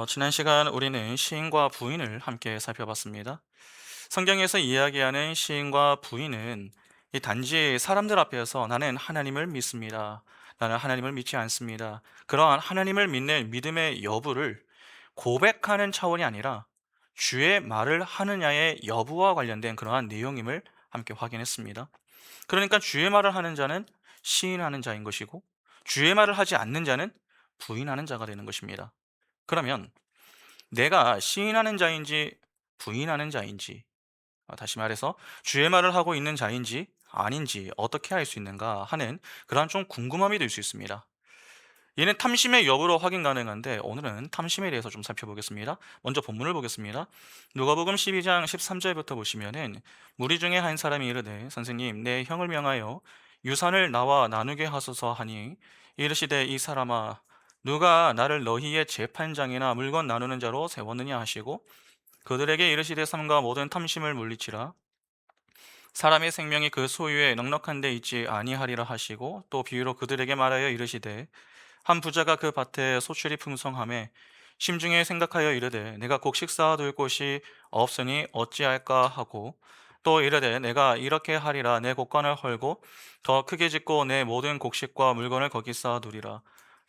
지난 시간 우리는 시인과 부인을 함께 살펴봤습니다. 성경에서 이야기하는 시인과 부인은 이 단지 사람들 앞에서 나는 하나님을 믿습니다. 나는 하나님을 믿지 않습니다. 그러한 하나님을 믿는 믿음의 여부를 고백하는 차원이 아니라 주의 말을 하느냐의 여부와 관련된 그러한 내용임을 함께 확인했습니다. 그러니까 주의 말을 하는 자는 시인하는 자인 것이고 주의 말을 하지 않는 자는 부인하는 자가 되는 것입니다. 그러면 내가 시인하는 자인지 부인하는 자인지, 다시 말해서 주의 말을 하고 있는 자인지 아닌지 어떻게 알 수 있는가 하는 그러한 좀 궁금함이 들 수 있습니다. 이는 탐심의 여부로 확인 가능한데 오늘은 탐심에 대해서 좀 살펴보겠습니다. 먼저 본문을 보겠습니다. 누가복음 12장 13절부터 보시면은 무리 중에 한 사람이 이르되 선생님 내 형을 명하여 유산을 나와 나누게 하소서 하니 이르시되 이 사람아 누가 나를 너희의 재판장이나 물건 나누는 자로 세웠느냐 하시고 그들에게 이르시되 삼가 모든 탐심을 물리치라 사람의 생명이 그 소유에 넉넉한 데 있지 아니하리라 하시고 또 비유로 그들에게 말하여 이르시되 한 부자가 그 밭에 소출이 풍성함에 심중에 생각하여 이르되 내가 곡식 쌓아둘 곳이 없으니 어찌할까 하고 또 이르되 내가 이렇게 하리라 내 곡간을 헐고 더 크게 짓고 내 모든 곡식과 물건을 거기 쌓아두리라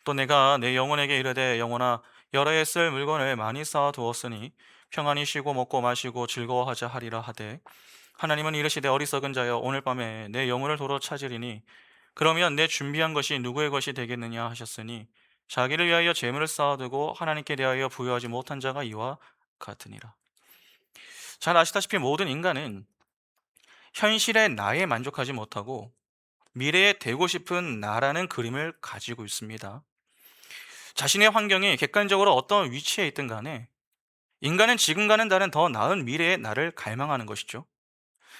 또 내가 내 영혼에게 이르되 영혼아 여러 해 쓸 물건을 많이 쌓아두었으니 평안히 쉬고 먹고 마시고 즐거워하자 하리라 하되 하나님은 이르시되 어리석은 자여 오늘 밤에 내 영혼을 도로 찾으리니 그러면 내 준비한 것이 누구의 것이 되겠느냐 하셨으니 자기를 위하여 재물을 쌓아두고 하나님께 대하여 부여하지 못한 자가 이와 같으니라. 잘 아시다시피 모든 인간은 현실의 나에 만족하지 못하고 미래에 되고 싶은 나라는 그림을 가지고 있습니다. 자신의 환경이 객관적으로 어떤 위치에 있든 간에 인간은 지금과는 다른 더 나은 미래의 나를 갈망하는 것이죠.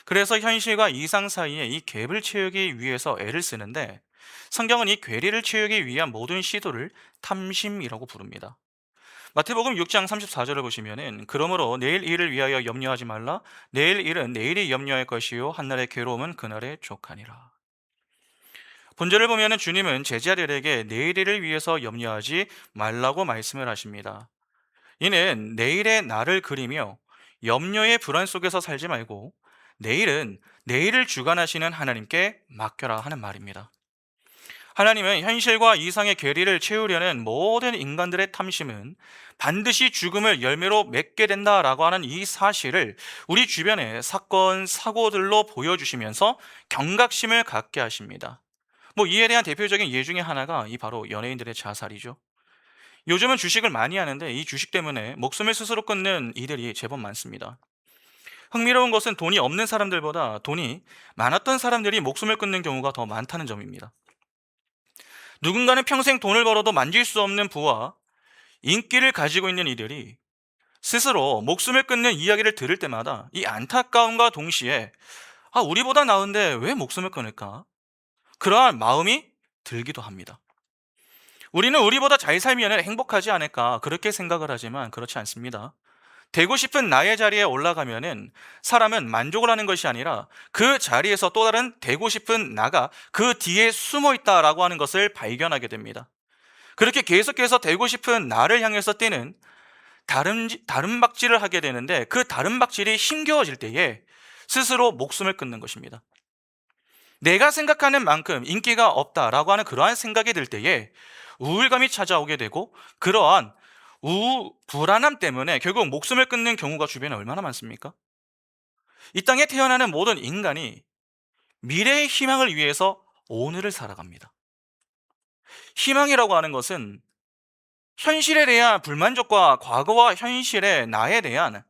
그래서 현실과 이상 사이에 이 갭을 채우기 위해서 애를 쓰는데 성경은 이 괴리를 채우기 위한 모든 시도를 탐심이라고 부릅니다. 마태복음 6장 34절을 보시면은 그러므로 내일 일을 위하여 염려하지 말라 내일 일은 내일이 염려할 것이요 한날의 괴로움은 그날의 족하니라. 본절을 보면은 주님은 제자들에게 내일 일을 위해서 염려하지 말라고 말씀을 하십니다. 이는 내일의 나를 그리며 염려의 불안 속에서 살지 말고 내일은 내일을 주관하시는 하나님께 맡겨라 하는 말입니다. 하나님은 현실과 이상의 괴리를 채우려는 모든 인간들의 탐심은 반드시 죽음을 열매로 맺게 된다라고 하는 이 사실을 우리 주변의 사건, 사고들로 보여주시면서 경각심을 갖게 하십니다. 이에 대한 대표적인 예 중에 하나가 이 바로 연예인들의 자살이죠. 요즘은 주식을 많이 하는데 이 주식 때문에 목숨을 스스로 끊는 이들이 제법 많습니다. 흥미로운 것은 돈이 없는 사람들보다 돈이 많았던 사람들이 목숨을 끊는 경우가 더 많다는 점입니다. 누군가는 평생 돈을 벌어도 만질 수 없는 부와 인기를 가지고 있는 이들이 스스로 목숨을 끊는 이야기를 들을 때마다 이 안타까움과 동시에 우리보다 나은데 왜 목숨을 끊을까? 그러한 마음이 들기도 합니다. 우리는 우리보다 잘 살면 행복하지 않을까 그렇게 생각을 하지만 그렇지 않습니다. 되고 싶은 나의 자리에 올라가면은 사람은 만족을 하는 것이 아니라 그 자리에서 또 다른 되고 싶은 나가 그 뒤에 숨어 있다라고 하는 것을 발견하게 됩니다. 그렇게 계속해서 되고 싶은 나를 향해서 뛰는 다른 박질을 하게 되는데 그 다른 박질이 힘겨워질 때에 스스로 목숨을 끊는 것입니다. 내가 생각하는 만큼 인기가 없다라고 하는 그러한 생각이 들 때에 우울감이 찾아오게 되고 그러한 불안함 때문에 결국 목숨을 끊는 경우가 주변에 얼마나 많습니까? 이 땅에 태어나는 모든 인간이 미래의 희망을 위해서 오늘을 살아갑니다. 희망이라고 하는 것은 현실에 대한 불만족과 과거와 현실의 나에 대한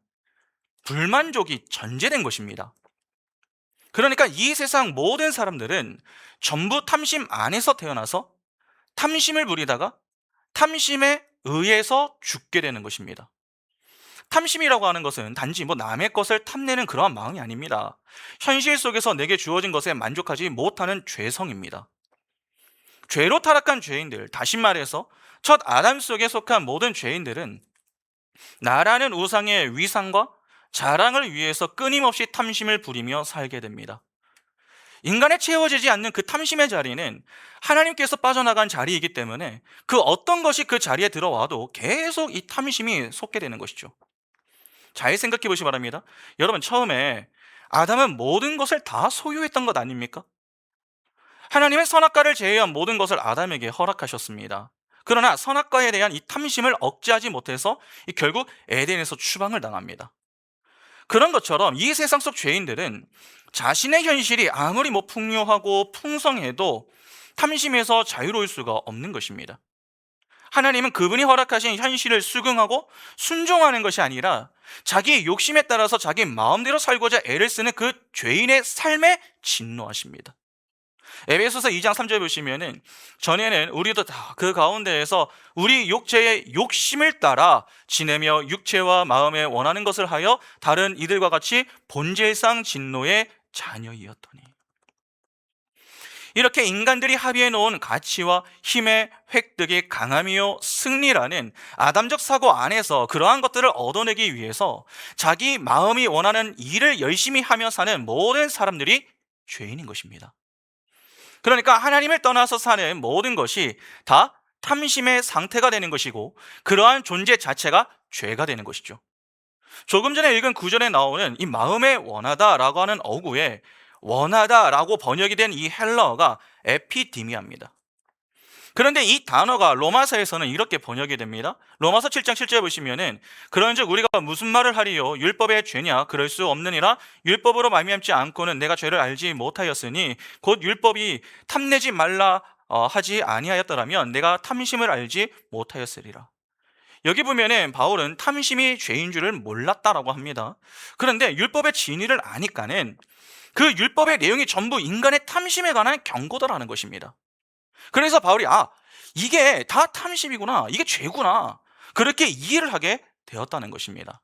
불만족이 전제된 것입니다. 그러니까 이 세상 모든 사람들은 전부 탐심 안에서 태어나서 탐심을 부리다가 탐심에 의해서 죽게 되는 것입니다. 탐심이라고 하는 것은 단지 남의 것을 탐내는 그러한 마음이 아닙니다. 현실 속에서 내게 주어진 것에 만족하지 못하는 죄성입니다. 죄로 타락한 죄인들, 다시 말해서 첫 아담 속에 속한 모든 죄인들은 나라는 우상의 위상과 자랑을 위해서 끊임없이 탐심을 부리며 살게 됩니다. 인간에 채워지지 않는 그 탐심의 자리는 하나님께서 빠져나간 자리이기 때문에 그 어떤 것이 그 자리에 들어와도 계속 이 탐심이 솟게 되는 것이죠. 잘 생각해 보시기 바랍니다. 여러분, 처음에 아담은 모든 것을 다 소유했던 것 아닙니까? 하나님은 선악과를 제외한 모든 것을 아담에게 허락하셨습니다. 그러나 선악과에 대한 이 탐심을 억제하지 못해서 결국 에덴에서 추방을 당합니다. 그런 것처럼 이 세상 속 죄인들은 자신의 현실이 아무리 풍요하고 풍성해도 탐심에서 자유로울 수가 없는 것입니다. 하나님은 그분이 허락하신 현실을 수긍하고 순종하는 것이 아니라 자기의 욕심에 따라서 자기 마음대로 살고자 애를 쓰는 그 죄인의 삶에 진노하십니다. 에베소서 2장 3절 보시면은, 전에는 우리도 다 그 가운데에서 우리 육체의 욕심을 따라 지내며 육체와 마음에 원하는 것을 하여 다른 이들과 같이 본질상 진노의 자녀이었더니. 이렇게 인간들이 합의해 놓은 가치와 힘의 획득이 강함이요 승리라는 아담적 사고 안에서 그러한 것들을 얻어내기 위해서 자기 마음이 원하는 일을 열심히 하며 사는 모든 사람들이 죄인인 것입니다. 그러니까 하나님을 떠나서 사는 모든 것이 다 탐심의 상태가 되는 것이고, 그러한 존재 자체가 죄가 되는 것이죠. 조금 전에 읽은 구절에 나오는 이 마음에 원하다라고 하는 어구에 원하다라고 번역이 된 이 헬라어가 에피디미아입니다. 그런데 이 단어가 로마서에서는 이렇게 번역이 됩니다. 로마서 7장 7절 보시면은, 그런즉 우리가 무슨 말을 하리요? 율법의 죄냐? 그럴 수 없느니라. 율법으로 말미암지 않고는 내가 죄를 알지 못하였으니, 곧 율법이 탐내지 말라 하지 아니하였더라면 내가 탐심을 알지 못하였으리라. 여기 보면은 바울은 탐심이 죄인 줄을 몰랐다라고 합니다. 그런데 율법의 진리를 아니까는 그 율법의 내용이 전부 인간의 탐심에 관한 경고다라는 것입니다. 그래서 바울이 이게 다 탐심이구나, 이게 죄구나, 그렇게 이해를 하게 되었다는 것입니다.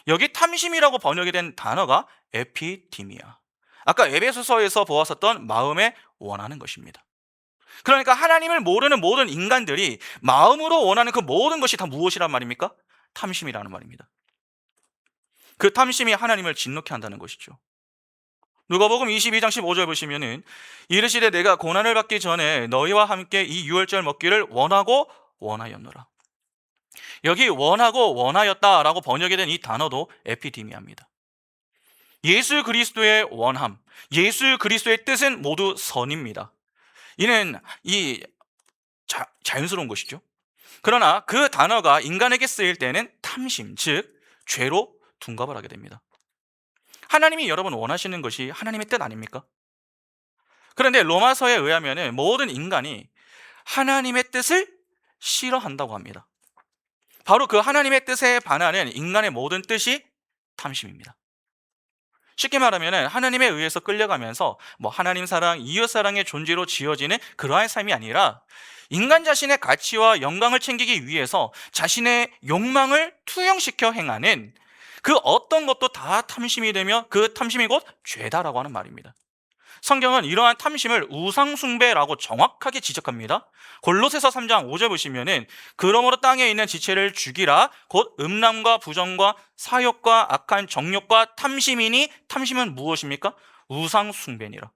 여기 탐심이라고 번역이 된 단어가 에피디미아, 아까 에베소서에서 보았었던 마음에 원하는 것입니다. 그러니까 하나님을 모르는 모든 인간들이 마음으로 원하는 그 모든 것이 다 무엇이란 말입니까? 탐심이라는 말입니다. 그 탐심이 하나님을 진노케 한다는 것이죠. 누가복음 22장 15절 보시면은, 이르시되 내가 고난을 받기 전에 너희와 함께 이 유월절 먹기를 원하고 원하였노라. 여기 원하고 원하였다라고 번역이 된 이 단어도 에피디미아입니다. 예수 그리스도의 원함, 예수 그리스도의 뜻은 모두 선입니다. 이는 자연스러운 것이죠. 그러나 그 단어가 인간에게 쓰일 때는 탐심, 즉 죄로 둔갑을 하게 됩니다. 하나님이 여러분 원하시는 것이 하나님의 뜻 아닙니까? 그런데 로마서에 의하면 모든 인간이 하나님의 뜻을 싫어한다고 합니다. 바로 그 하나님의 뜻에 반하는 인간의 모든 뜻이 탐심입니다. 쉽게 말하면 하나님에 의해서 끌려가면서 하나님 사랑, 이웃 사랑의 존재로 지어지는 그러한 삶이 아니라, 인간 자신의 가치와 영광을 챙기기 위해서 자신의 욕망을 투영시켜 행하는 그 어떤 것도 다 탐심이 되며 그 탐심이 곧 죄다라고 하는 말입니다. 성경은 이러한 탐심을 우상숭배라고 정확하게 지적합니다. 골로새서 3장 5절 보시면은, 그러므로 땅에 있는 지체를 죽이라, 곧 음란과 부정과 사욕과 악한 정욕과 탐심이니, 탐심은 무엇입니까? 우상숭배니라.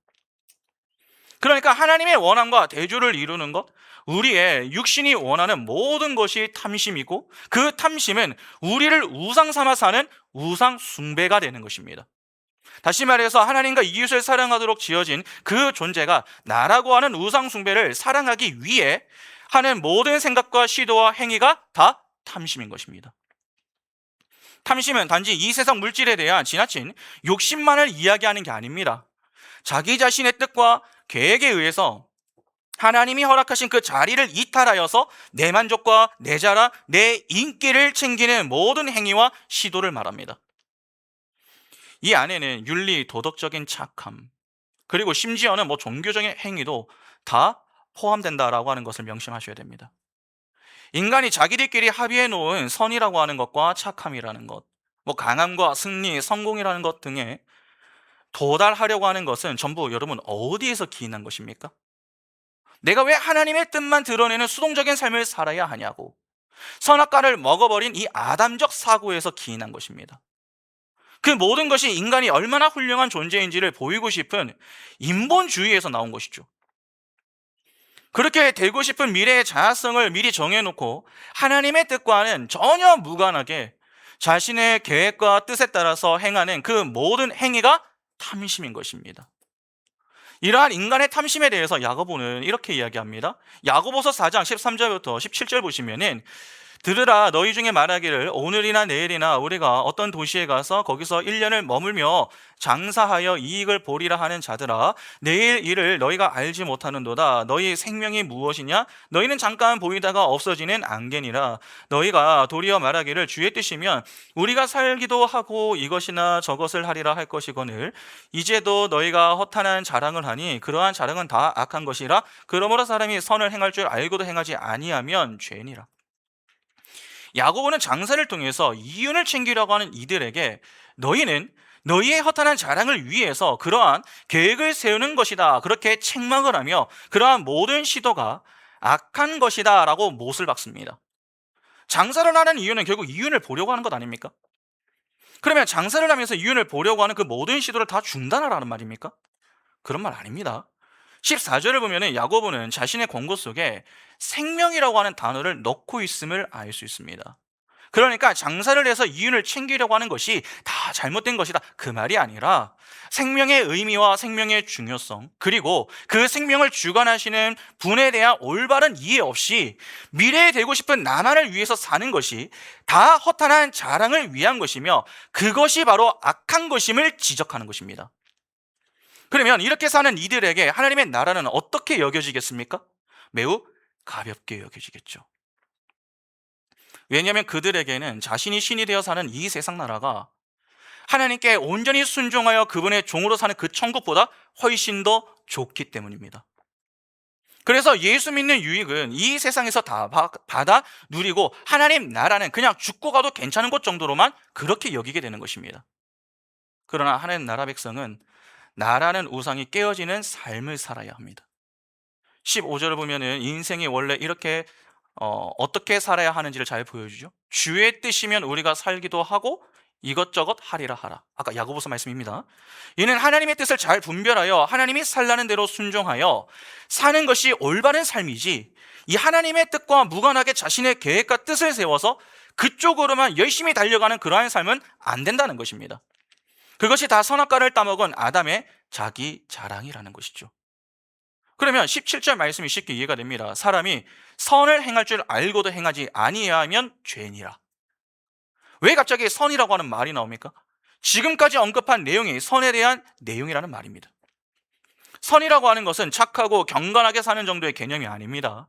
그러니까 하나님의 원함과 대조를 이루는 것, 우리의 육신이 원하는 모든 것이 탐심이고, 그 탐심은 우리를 우상 삼아 사는 우상 숭배가 되는 것입니다. 다시 말해서 하나님과 이웃을 사랑하도록 지어진 그 존재가 나라고 하는 우상 숭배를 사랑하기 위해 하는 모든 생각과 시도와 행위가 다 탐심인 것입니다. 탐심은 단지 이 세상 물질에 대한 지나친 욕심만을 이야기하는 게 아닙니다. 자기 자신의 뜻과 계획에 의해서 하나님이 허락하신 그 자리를 이탈하여서 내 만족과 내 자랑, 내 인기를 챙기는 모든 행위와 시도를 말합니다. 이 안에는 윤리, 도덕적인 착함, 그리고 심지어는 종교적인 행위도 다 포함된다라고 하는 것을 명심하셔야 됩니다. 인간이 자기들끼리 합의해 놓은 선이라고 하는 것과 착함이라는 것, 강함과 승리, 성공이라는 것 등에 도달하려고 하는 것은 전부 여러분 어디에서 기인한 것입니까? 내가 왜 하나님의 뜻만 드러내는 수동적인 삶을 살아야 하냐고, 선악과를 먹어버린 이 아담적 사고에서 기인한 것입니다. 그 모든 것이 인간이 얼마나 훌륭한 존재인지를 보이고 싶은 인본주의에서 나온 것이죠. 그렇게 되고 싶은 미래의 자아성을 미리 정해놓고 하나님의 뜻과는 전혀 무관하게 자신의 계획과 뜻에 따라서 행하는 그 모든 행위가 탐심인 것입니다. 이러한 인간의 탐심에 대해서 야고보는 이렇게 이야기합니다. 야고보서 4장 13절부터 17절 보시면은, 들으라, 너희 중에 말하기를 오늘이나 내일이나 우리가 어떤 도시에 가서 거기서 1년을 머물며 장사하여 이익을 보리라 하는 자들아, 내일 일을 너희가 알지 못하는도다. 너희 생명이 무엇이냐? 너희는 잠깐 보이다가 없어지는 안개니라. 너희가 도리어 말하기를 주의 뜻이면 우리가 살기도 하고 이것이나 저것을 하리라 할 것이거늘, 이제도 너희가 허탄한 자랑을 하니 그러한 자랑은 다 악한 것이라. 그러므로 사람이 선을 행할 줄 알고도 행하지 아니하면 죄니라. 야고보는 장사를 통해서 이윤을 챙기려고 하는 이들에게 너희는 너희의 허탄한 자랑을 위해서 그러한 계획을 세우는 것이다, 그렇게 책망을 하며 그러한 모든 시도가 악한 것이다 라고 못을 박습니다. 장사를 하는 이유는 결국 이윤을 보려고 하는 것 아닙니까? 그러면 장사를 하면서 이윤을 보려고 하는 그 모든 시도를 다 중단하라는 말입니까? 그런 말 아닙니다. 14절을 보면 야고보는 자신의 권고 속에 생명이라고 하는 단어를 넣고 있음을 알 수 있습니다. 그러니까 장사를 해서 이윤을 챙기려고 하는 것이 다 잘못된 것이다, 그 말이 아니라 생명의 의미와 생명의 중요성, 그리고 그 생명을 주관하시는 분에 대한 올바른 이해 없이 미래에 되고 싶은 나만을 위해서 사는 것이 다 허탄한 자랑을 위한 것이며 그것이 바로 악한 것임을 지적하는 것입니다. 그러면 이렇게 사는 이들에게 하나님의 나라는 어떻게 여겨지겠습니까? 매우 가볍게 여겨지겠죠. 왜냐하면 그들에게는 자신이 신이 되어 사는 이 세상 나라가 하나님께 온전히 순종하여 그분의 종으로 사는 그 천국보다 훨씬 더 좋기 때문입니다. 그래서 예수 믿는 유익은 이 세상에서 다 받아 누리고 하나님 나라는 그냥 죽고 가도 괜찮은 것 정도로만 그렇게 여기게 되는 것입니다. 그러나 하나님 나라 백성은 나라는 우상이 깨어지는 삶을 살아야 합니다. 15절을 보면은 인생이 원래 이렇게 어떻게 살아야 하는지를 잘 보여주죠. 주의 뜻이면 우리가 살기도 하고 이것저것 하리라 하라. 아까 야고보서 말씀입니다. 이는 하나님의 뜻을 잘 분별하여 하나님이 살라는 대로 순종하여 사는 것이 올바른 삶이지, 이 하나님의 뜻과 무관하게 자신의 계획과 뜻을 세워서 그쪽으로만 열심히 달려가는 그러한 삶은 안 된다는 것입니다. 그것이 다 선악과를 따먹은 아담의 자기 자랑이라는 것이죠. 그러면 17절 말씀이 쉽게 이해가 됩니다. 사람이 선을 행할 줄 알고도 행하지 아니하면 죄니라. 왜 갑자기 선이라고 하는 말이 나옵니까? 지금까지 언급한 내용이 선에 대한 내용이라는 말입니다. 선이라고 하는 것은 착하고 경건하게 사는 정도의 개념이 아닙니다.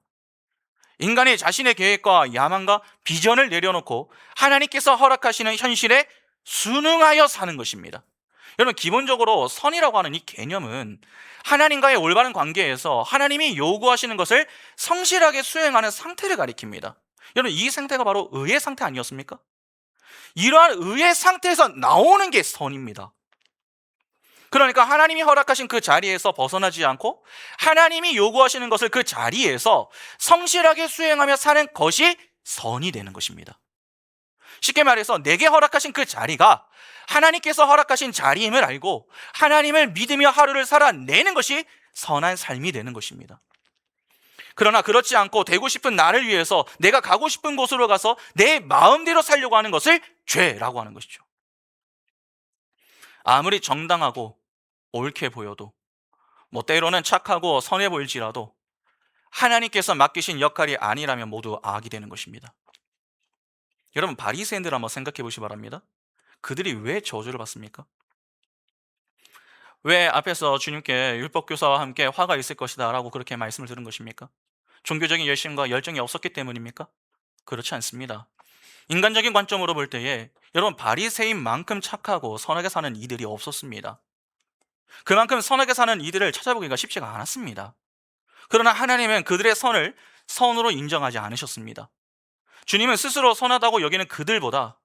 인간이 자신의 계획과 야망과 비전을 내려놓고 하나님께서 허락하시는 현실에 순응하여 사는 것입니다. 여러분, 기본적으로 선이라고 하는 이 개념은 하나님과의 올바른 관계에서 하나님이 요구하시는 것을 성실하게 수행하는 상태를 가리킵니다. 여러분, 이 상태가 바로 의의 상태 아니었습니까? 이러한 의의 상태에서 나오는 게 선입니다. 그러니까 하나님이 허락하신 그 자리에서 벗어나지 않고 하나님이 요구하시는 것을 그 자리에서 성실하게 수행하며 사는 것이 선이 되는 것입니다. 쉽게 말해서 내게 허락하신 그 자리가 하나님께서 허락하신 자리임을 알고 하나님을 믿으며 하루를 살아내는 것이 선한 삶이 되는 것입니다. 그러나 그렇지 않고 되고 싶은 나를 위해서 내가 가고 싶은 곳으로 가서 내 마음대로 살려고 하는 것을 죄라고 하는 것이죠. 아무리 정당하고 옳게 보여도, 때로는 착하고 선해 보일지라도 하나님께서 맡기신 역할이 아니라면 모두 악이 되는 것입니다. 여러분, 바리새인들 한번 생각해 보시기 바랍니다. 그들이 왜 저주를 받습니까? 왜 앞에서 주님께 율법교사와 함께 화가 있을 것이다 라고 그렇게 말씀을 들은 것입니까? 종교적인 열심과 열정이 없었기 때문입니까? 그렇지 않습니다. 인간적인 관점으로 볼 때에 여러분, 바리새인만큼 착하고 선하게 사는 이들이 없었습니다. 그만큼 선하게 사는 이들을 찾아보기가 쉽지가 않았습니다. 그러나 하나님은 그들의 선을 선으로 인정하지 않으셨습니다. 주님은 스스로 선하다고 여기는 그들보다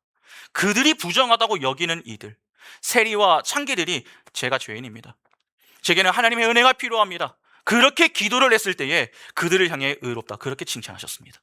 그들이 부정하다고 여기는 이들, 세리와 창기들이 제가 죄인입니다, 제게는 하나님의 은혜가 필요합니다, 그렇게 기도를 했을 때에 그들을 향해 의롭다, 그렇게 칭찬하셨습니다.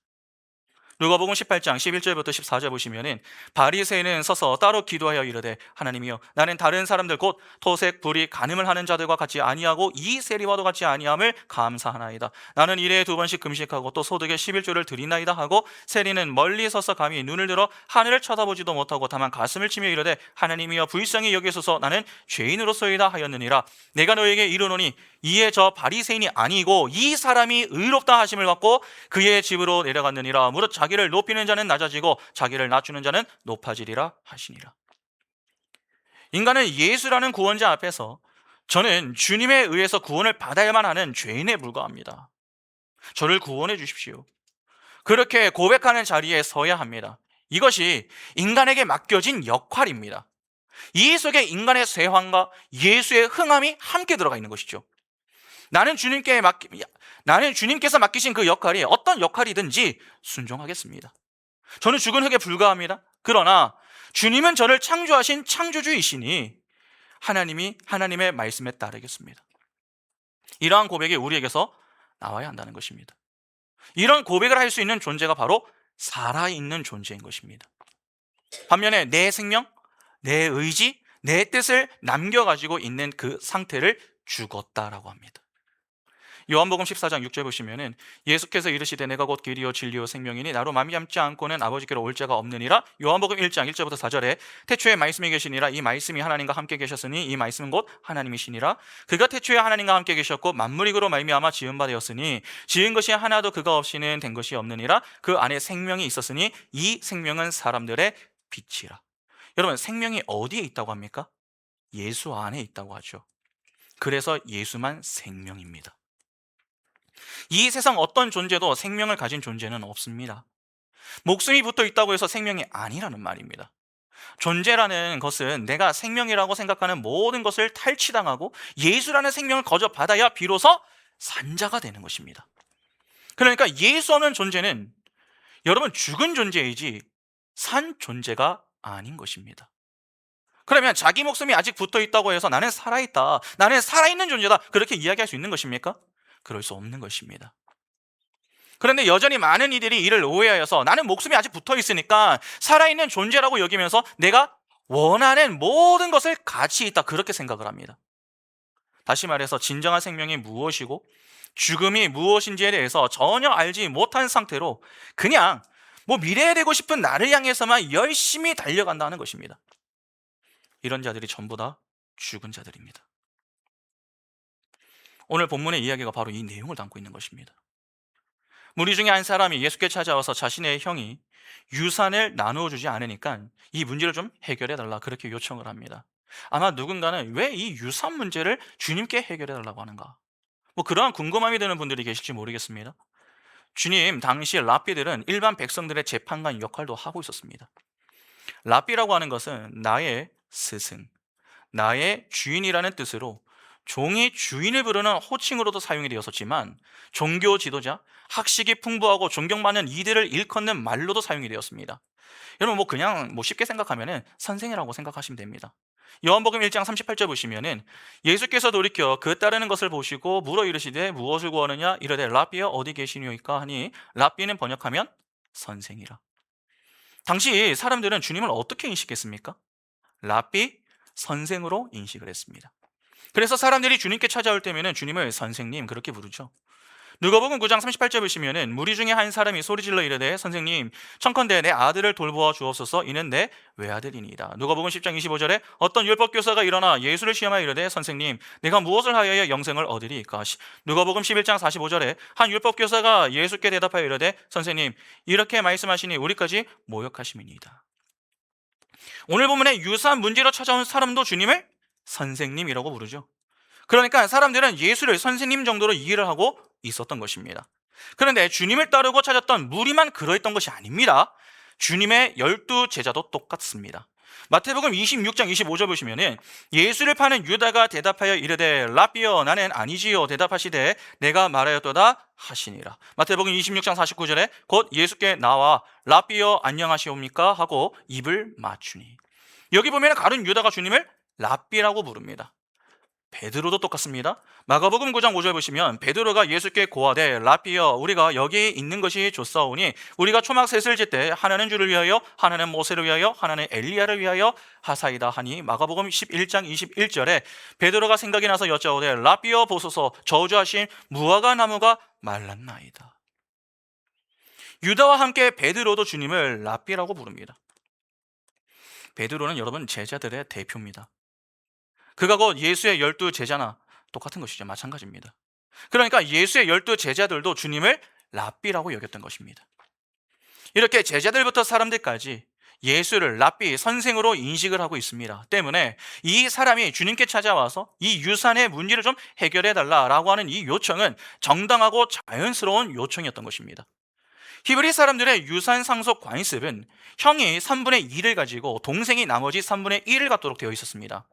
누가복음 18장 11절부터 14절 보시면은 바리새인은 서서 따로 기도하여 이르되 하나님이여 나는 다른 사람들 곧 토색 불이 간음을 하는 자들과 같이 아니하고 이 세리와도 같이 아니함을 감사하나이다. 나는 일에 2번씩 금식하고 또 소득의 11조를 드리나이다 하고 세리는 멀리 서서 감히 눈을 들어 하늘을 쳐다보지도 못하고 다만 가슴을 치며 이르되 하나님이여 불쌍히 여기소서 나는 죄인으로소이다 하였느니라. 내가 너에게 이르노니 이에 저 바리새인이 아니고 이 사람이 의롭다 하심을 받고 그의 집으로 내려갔느니라. 무릇 자기를 높이는 자는 낮아지고 자기를 낮추는 자는 높아지리라 하시니라. 인간은 예수라는 구원자 앞에서 저는 주님에 의해서 구원을 받아야만 하는 죄인에 불과합니다. 저를 구원해 주십시오. 그렇게 고백하는 자리에 서야 합니다. 이것이 인간에게 맡겨진 역할입니다. 이 속에 인간의 쇠환과 예수의 흥함이 함께 들어가 있는 것이죠. 나는 주님께서 맡기신 그 역할이 어떤 역할이든지 순종하겠습니다. 저는 죽은 흙에 불과합니다. 그러나 주님은 저를 창조하신 창조주이시니 하나님의 말씀에 따르겠습니다. 이러한 고백이 우리에게서 나와야 한다는 것입니다. 이런 고백을 할 수 있는 존재가 바로 살아있는 존재인 것입니다. 반면에 내 생명, 내 의지, 내 뜻을 남겨가지고 있는 그 상태를 죽었다라고 합니다. 요한복음 14장 6절 보시면은 예수께서 이르시되 내가 곧 길이요 진리요 생명이니 나로 말미암지 않고는 아버지께로 올 자가 없느니라. 요한복음 1장 1절부터 4절에 태초에 말씀이 계시니라. 이 말씀이 하나님과 함께 계셨으니 이 말씀은 곧 하나님이시니라. 그가 태초에 하나님과 함께 계셨고 만물이 그로 말미암아 지은 바 되었으니 지은 것이 하나도 그가 없이는 된 것이 없느니라. 그 안에 생명이 있었으니 이 생명은 사람들의 빛이라. 여러분, 생명이 어디에 있다고 합니까? 예수 안에 있다고 하죠. 그래서 예수만 생명입니다. 이 세상 어떤 존재도 생명을 가진 존재는 없습니다. 목숨이 붙어 있다고 해서 생명이 아니라는 말입니다. 존재라는 것은 내가 생명이라고 생각하는 모든 것을 탈취당하고 예수라는 생명을 거저 받아야 비로소 산자가 되는 것입니다. 그러니까 예수 없는 존재는 여러분 죽은 존재이지 산 존재가 아닌 것입니다. 그러면 자기 목숨이 아직 붙어 있다고 해서 나는 살아있다, 나는 살아있는 존재다, 그렇게 이야기할 수 있는 것입니까? 그럴 수 없는 것입니다. 그런데 여전히 많은 이들이 이를 오해하여서 나는 목숨이 아직 붙어 있으니까 살아있는 존재라고 여기면서 내가 원하는 모든 것을 가치 있다, 그렇게 생각을 합니다. 다시 말해서 진정한 생명이 무엇이고 죽음이 무엇인지에 대해서 전혀 알지 못한 상태로 그냥 미래에 되고 싶은 나를 향해서만 열심히 달려간다는 것입니다. 이런 자들이 전부 다 죽은 자들입니다. 오늘 본문의 이야기가 바로 이 내용을 담고 있는 것입니다. 무리 중에 한 사람이 예수께 찾아와서 자신의 형이 유산을 나누어 주지 않으니까 이 문제를 좀 해결해 달라, 그렇게 요청을 합니다. 아마 누군가는 왜 이 유산 문제를 주님께 해결해 달라고 하는가, 그러한 궁금함이 드는 분들이 계실지 모르겠습니다. 주님 당시 랍비들은 일반 백성들의 재판관 역할도 하고 있었습니다. 랍비라고 하는 것은 나의 스승, 나의 주인이라는 뜻으로 종이 주인을 부르는 호칭으로도 사용이 되었었지만 종교 지도자, 학식이 풍부하고 존경받는 이들을 일컫는 말로도 사용이 되었습니다. 여러분 그냥 쉽게 생각하면은 선생이라고 생각하시면 됩니다. 요한복음 1장 38절 보시면은 예수께서 돌이켜 그 따르는 것을 보시고 물어 이르시되 무엇을 구하느냐 이르되 랍비여 어디 계시니오이까 하니 랍비는 번역하면 선생이라. 당시 사람들은 주님을 어떻게 인식했습니까? 랍비, 선생으로 인식을 했습니다. 그래서 사람들이 주님께 찾아올 때면은 주님을 선생님 그렇게 부르죠. 누가복음 9장 38절 보시면은 무리 중에 한 사람이 소리질러 이르되 선생님 청컨대 내 아들을 돌보아 주옵소서 이는 내 외아들이니이다. 누가복음 10장 25절에 어떤 율법 교사가 일어나 예수를 시험하여 이르되 선생님 내가 무엇을 하여야 영생을 얻으리이까. 누가복음 11장 45절에 한 율법 교사가 예수께 대답하여 이르되 선생님 이렇게 말씀하시니 우리까지 모욕하심이니이다. 오늘 본문에 유사한 문제로 찾아온 사람도 주님을 선생님이라고 부르죠. 그러니까 사람들은 예수를 선생님 정도로 이해를 하고 있었던 것입니다. 그런데 주님을 따르고 찾았던 무리만 그러했던 것이 아닙니다. 주님의 12 제자도 똑같습니다. 마태복음 26장 25절 보시면은 예수를 파는 유다가 대답하여 이르되 랍비여 나는 아니지요 대답하시되 내가 말하였도다 하시니라. 마태복음 26장 49절에 곧 예수께 나와 랍비여 안녕하시옵니까 하고 입을 맞추니. 여기 보면 가룟 유다가 주님을 랍비라고 부릅니다. 베드로도 똑같습니다. 마가복음 9장 5절 보시면 베드로가 예수께 고하되 라삐여 우리가 여기 있는 것이 좋사오니 우리가 초막 셋을 짓 때 하나는 주를 위하여 하나는 모세를 위하여 하나는 엘리야를 위하여 하사이다 하니 마가복음 11장 21절에 베드로가 생각이 나서 여짜오되 라삐여 보소서 저주하신 무화과 나무가 말랐나이다. 유다와 함께 베드로도 주님을 랍비라고 부릅니다. 베드로는 여러분 제자들의 대표입니다. 그가 곧 예수의 12 제자나 똑같은 것이죠. 마찬가지입니다. 그러니까 예수의 12 제자들도 주님을 랍비라고 여겼던 것입니다. 이렇게 제자들부터 사람들까지 예수를 랍비 선생으로 인식을 하고 있습니다. 때문에 이 사람이 주님께 찾아와서 이 유산의 문제를 좀 해결해 달라라고 하는 이 요청은 정당하고 자연스러운 요청이었던 것입니다. 히브리 사람들의 유산 상속 관습은 형이 3분의 2를 가지고 동생이 나머지 3분의 1을 갖도록 되어 있었습니다.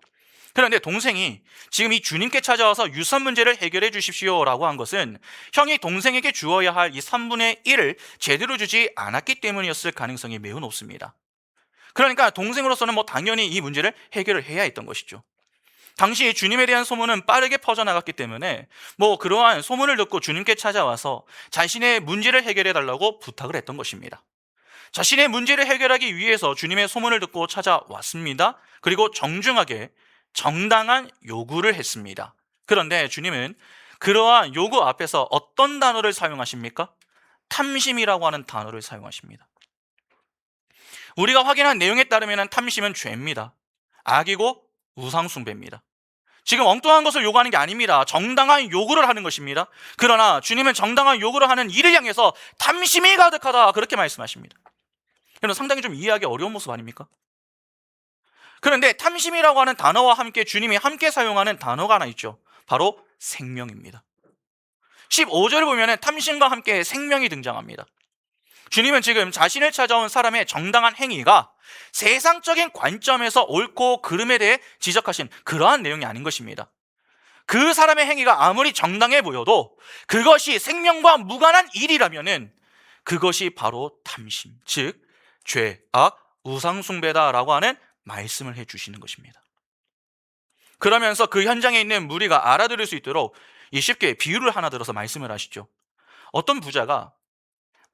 그런데 동생이 지금 이 주님께 찾아와서 유산 문제를 해결해 주십시오라고 한 것은 형이 동생에게 주어야 할 이 3분의 1을 제대로 주지 않았기 때문이었을 가능성이 매우 높습니다. 그러니까 동생으로서는 당연히 이 문제를 해결을 해야 했던 것이죠. 당시 주님에 대한 소문은 빠르게 퍼져나갔기 때문에 그러한 소문을 듣고 주님께 찾아와서 자신의 문제를 해결해 달라고 부탁을 했던 것입니다. 자신의 문제를 해결하기 위해서 주님의 소문을 듣고 찾아왔습니다. 그리고 정중하게 정당한 요구를 했습니다. 그런데 주님은 그러한 요구 앞에서 어떤 단어를 사용하십니까? 탐심이라고 하는 단어를 사용하십니다. 우리가 확인한 내용에 따르면 탐심은 죄입니다. 악이고 우상숭배입니다. 지금 엉뚱한 것을 요구하는 게 아닙니다. 정당한 요구를 하는 것입니다. 그러나 주님은 정당한 요구를 하는 이를 향해서 탐심이 가득하다 그렇게 말씀하십니다. 이건 상당히 좀 이해하기 어려운 모습 아닙니까? 그런데 탐심이라고 하는 단어와 함께 주님이 함께 사용하는 단어가 하나 있죠. 바로 생명입니다. 15절을 보면 탐심과 함께 생명이 등장합니다. 주님은 지금 자신을 찾아온 사람의 정당한 행위가 세상적인 관점에서 옳고 그름에 대해 지적하신 그러한 내용이 아닌 것입니다. 그 사람의 행위가 아무리 정당해 보여도 그것이 생명과 무관한 일이라면 그것이 바로 탐심, 즉 죄, 악, 우상숭배다라고 하는 말씀을 해주시는 것입니다. 그러면서 그 현장에 있는 무리가 알아들을 수 있도록 쉽게 비유를 하나 들어서 말씀을 하시죠. 어떤 부자가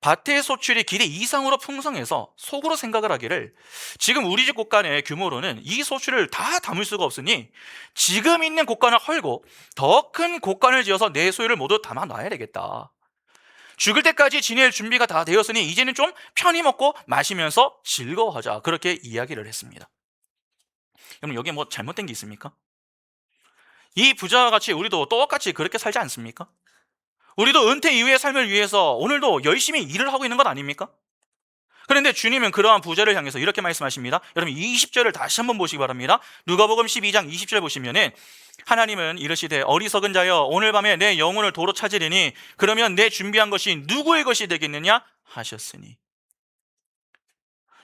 밭의 소출이 기대 이상으로 풍성해서 속으로 생각을 하기를 지금 우리 집 곳간의 규모로는 이 소출을 다 담을 수가 없으니 지금 있는 곳간을 헐고 더 큰 곳간을 지어서 내 소유를 모두 담아 놔야 되겠다. 죽을 때까지 지낼 준비가 다 되었으니 이제는 좀 편히 먹고 마시면서 즐거워하자. 그렇게 이야기를 했습니다. 여러분 여기에 잘못된 게 있습니까? 이 부자와 같이 우리도 똑같이 그렇게 살지 않습니까? 우리도 은퇴 이후의 삶을 위해서 오늘도 열심히 일을 하고 있는 것 아닙니까? 그런데 주님은 그러한 부자를 향해서 이렇게 말씀하십니다. 여러분 20절을 다시 한번 보시기 바랍니다. 누가복음 12장 20절 보시면은 하나님은 이르시되 어리석은 자여 오늘 밤에 내 영혼을 도로 찾으리니 그러면 내 준비한 것이 누구의 것이 되겠느냐 하셨으니.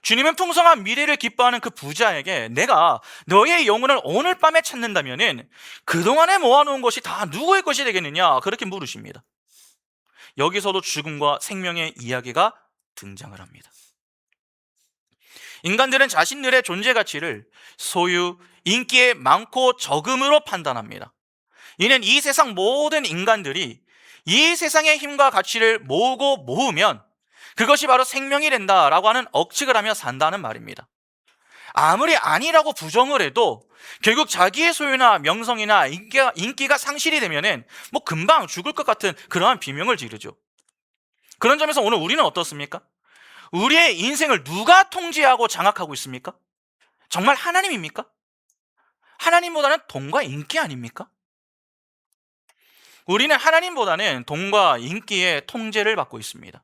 주님은 풍성한 미래를 기뻐하는 그 부자에게 내가 너의 영혼을 오늘 밤에 찾는다면은 그동안에 모아놓은 것이 다 누구의 것이 되겠느냐 그렇게 물으십니다. 여기서도 죽음과 생명의 이야기가 등장을 합니다. 인간들은 자신들의 존재 가치를 소유, 인기의 많고 적음으로 판단합니다. 이는 이 세상 모든 인간들이 이 세상의 힘과 가치를 모으고 모으면 그것이 바로 생명이 된다라고 하는 억측을 하며 산다는 말입니다. 아무리 아니라고 부정을 해도 결국 자기의 소유나 명성이나 인기가 상실이 되면은 금방 죽을 것 같은 그러한 비명을 지르죠. 그런 점에서 오늘 우리는 어떻습니까? 우리의 인생을 누가 통제하고 장악하고 있습니까? 정말 하나님입니까? 하나님보다는 돈과 인기 아닙니까? 우리는 하나님보다는 돈과 인기의 통제를 받고 있습니다.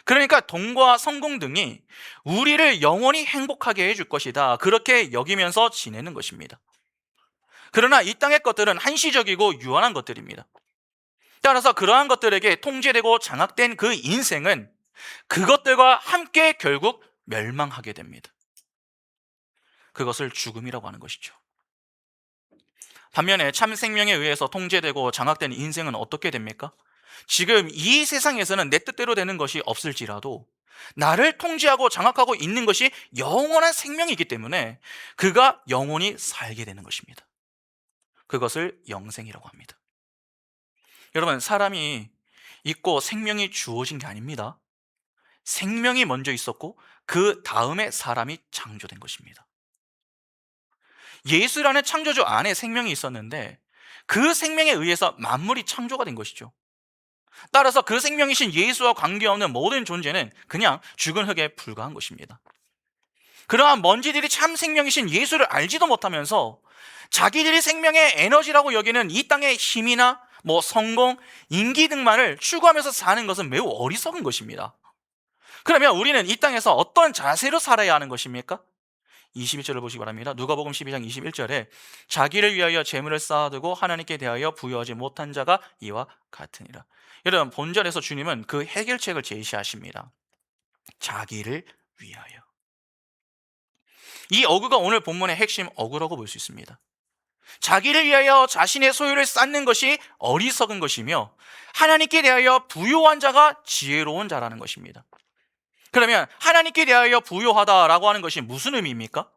그러니까 돈과 성공 등이 우리를 영원히 행복하게 해줄 것이다. 그렇게 여기면서 지내는 것입니다. 그러나 이 땅의 것들은 한시적이고 유한한 것들입니다. 따라서 그러한 것들에게 통제되고 장악된 그 인생은 그것들과 함께 결국 멸망하게 됩니다. 그것을 죽음이라고 하는 것이죠. 반면에 참 생명에 의해서 통제되고 장악된 인생은 어떻게 됩니까? 지금 이 세상에서는 내 뜻대로 되는 것이 없을지라도 나를 통제하고 장악하고 있는 것이 영원한 생명이기 때문에 그가 영원히 살게 되는 것입니다. 그것을 영생이라고 합니다. 여러분, 사람이 있고 생명이 주어진 게 아닙니다. 생명이 먼저 있었고 그 다음에 사람이 창조된 것입니다. 예수라는 창조주 안에 생명이 있었는데 그 생명에 의해서 만물이 창조가 된 것이죠. 따라서 그 생명이신 예수와 관계없는 모든 존재는 그냥 죽은 흙에 불과한 것입니다. 그러한 먼지들이 참 생명이신 예수를 알지도 못하면서 자기들이 생명의 에너지라고 여기는 이 땅의 힘이나 성공, 인기 등만을 추구하면서 사는 것은 매우 어리석은 것입니다. 그러면 우리는 이 땅에서 어떤 자세로 살아야 하는 것입니까? 21절을 보시기 바랍니다. 누가복음 12장 21절에 자기를 위하여 재물을 쌓아두고 하나님께 대하여 부여하지 못한 자가 이와 같으니라. 여러분, 본절에서 주님은 그 해결책을 제시하십니다. 자기를 위하여. 이 어구가 오늘 본문의 핵심 어구라고 볼 수 있습니다. 자기를 위하여 자신의 소유를 쌓는 것이 어리석은 것이며 하나님께 대하여 부요한 자가 지혜로운 자라는 것입니다. 그러면 하나님께 대하여 부요하다라고 하는 것이 무슨 의미입니까?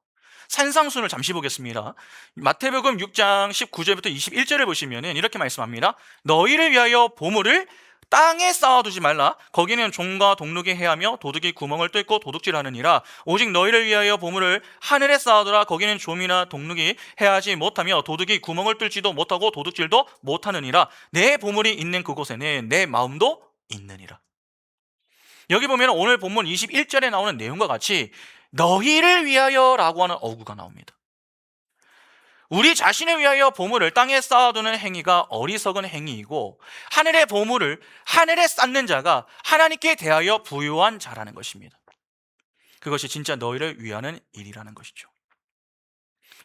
산상순을 잠시 보겠습니다. 마태복음 6장 19절부터 21절을 보시면 이렇게 말씀합니다. 너희를 위하여 보물을 땅에 쌓아두지 말라. 거기는 종과 동룩이 해하며 도둑이 구멍을 뚫고 도둑질하느니라. 오직 너희를 위하여 보물을 하늘에 쌓아두라. 거기는 좀이나 동룩이 해하지 못하며 도둑이 구멍을 뚫지도 못하고 도둑질도 못하느니라. 내 보물이 있는 그곳에는 내 마음도 있느니라. 여기 보면 오늘 본문 21절에 나오는 내용과 같이 너희를 위하여 라고 하는 어구가 나옵니다. 우리 자신을 위하여 보물을 땅에 쌓아두는 행위가 어리석은 행위이고 하늘의 보물을 하늘에 쌓는 자가 하나님께 대하여 부유한 자라는 것입니다. 그것이 진짜 너희를 위하는 일이라는 것이죠.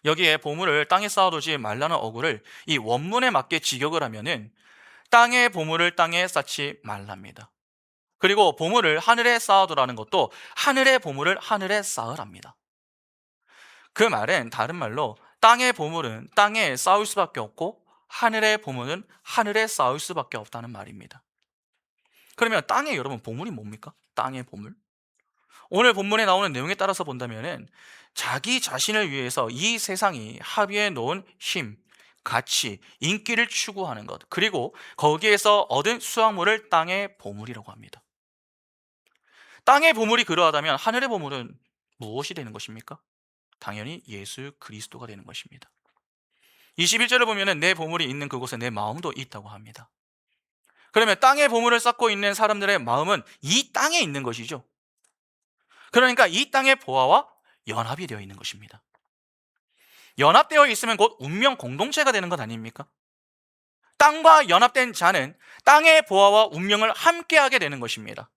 여기에 보물을 땅에 쌓아두지 말라는 어구를 이 원문에 맞게 직역을 하면은 땅의 보물을 땅에 쌓지 말랍니다. 그리고 보물을 하늘에 쌓아두라는 것도 하늘의 보물을 하늘에 쌓으랍니다. 그 말은 다른 말로 땅의 보물은 땅에 쌓을 수밖에 없고 하늘의 보물은 하늘에 쌓을 수밖에 없다는 말입니다. 그러면 땅에 여러분 보물이 뭡니까? 땅의 보물? 오늘 본문에 나오는 내용에 따라서 본다면 자기 자신을 위해서 이 세상이 합의해 놓은 힘, 가치, 인기를 추구하는 것, 그리고 거기에서 얻은 수확물을 땅의 보물이라고 합니다. 땅의 보물이 그러하다면 하늘의 보물은 무엇이 되는 것입니까? 당연히 예수 그리스도가 되는 것입니다. 21절을 보면 내 보물이 있는 그곳에 내 마음도 있다고 합니다. 그러면 땅의 보물을 쌓고 있는 사람들의 마음은 이 땅에 있는 것이죠. 그러니까 이 땅의 보화와 연합이 되어 있는 것입니다. 연합되어 있으면 곧 운명 공동체가 되는 것 아닙니까? 땅과 연합된 자는 땅의 보화와 운명을 함께하게 되는 것입니다.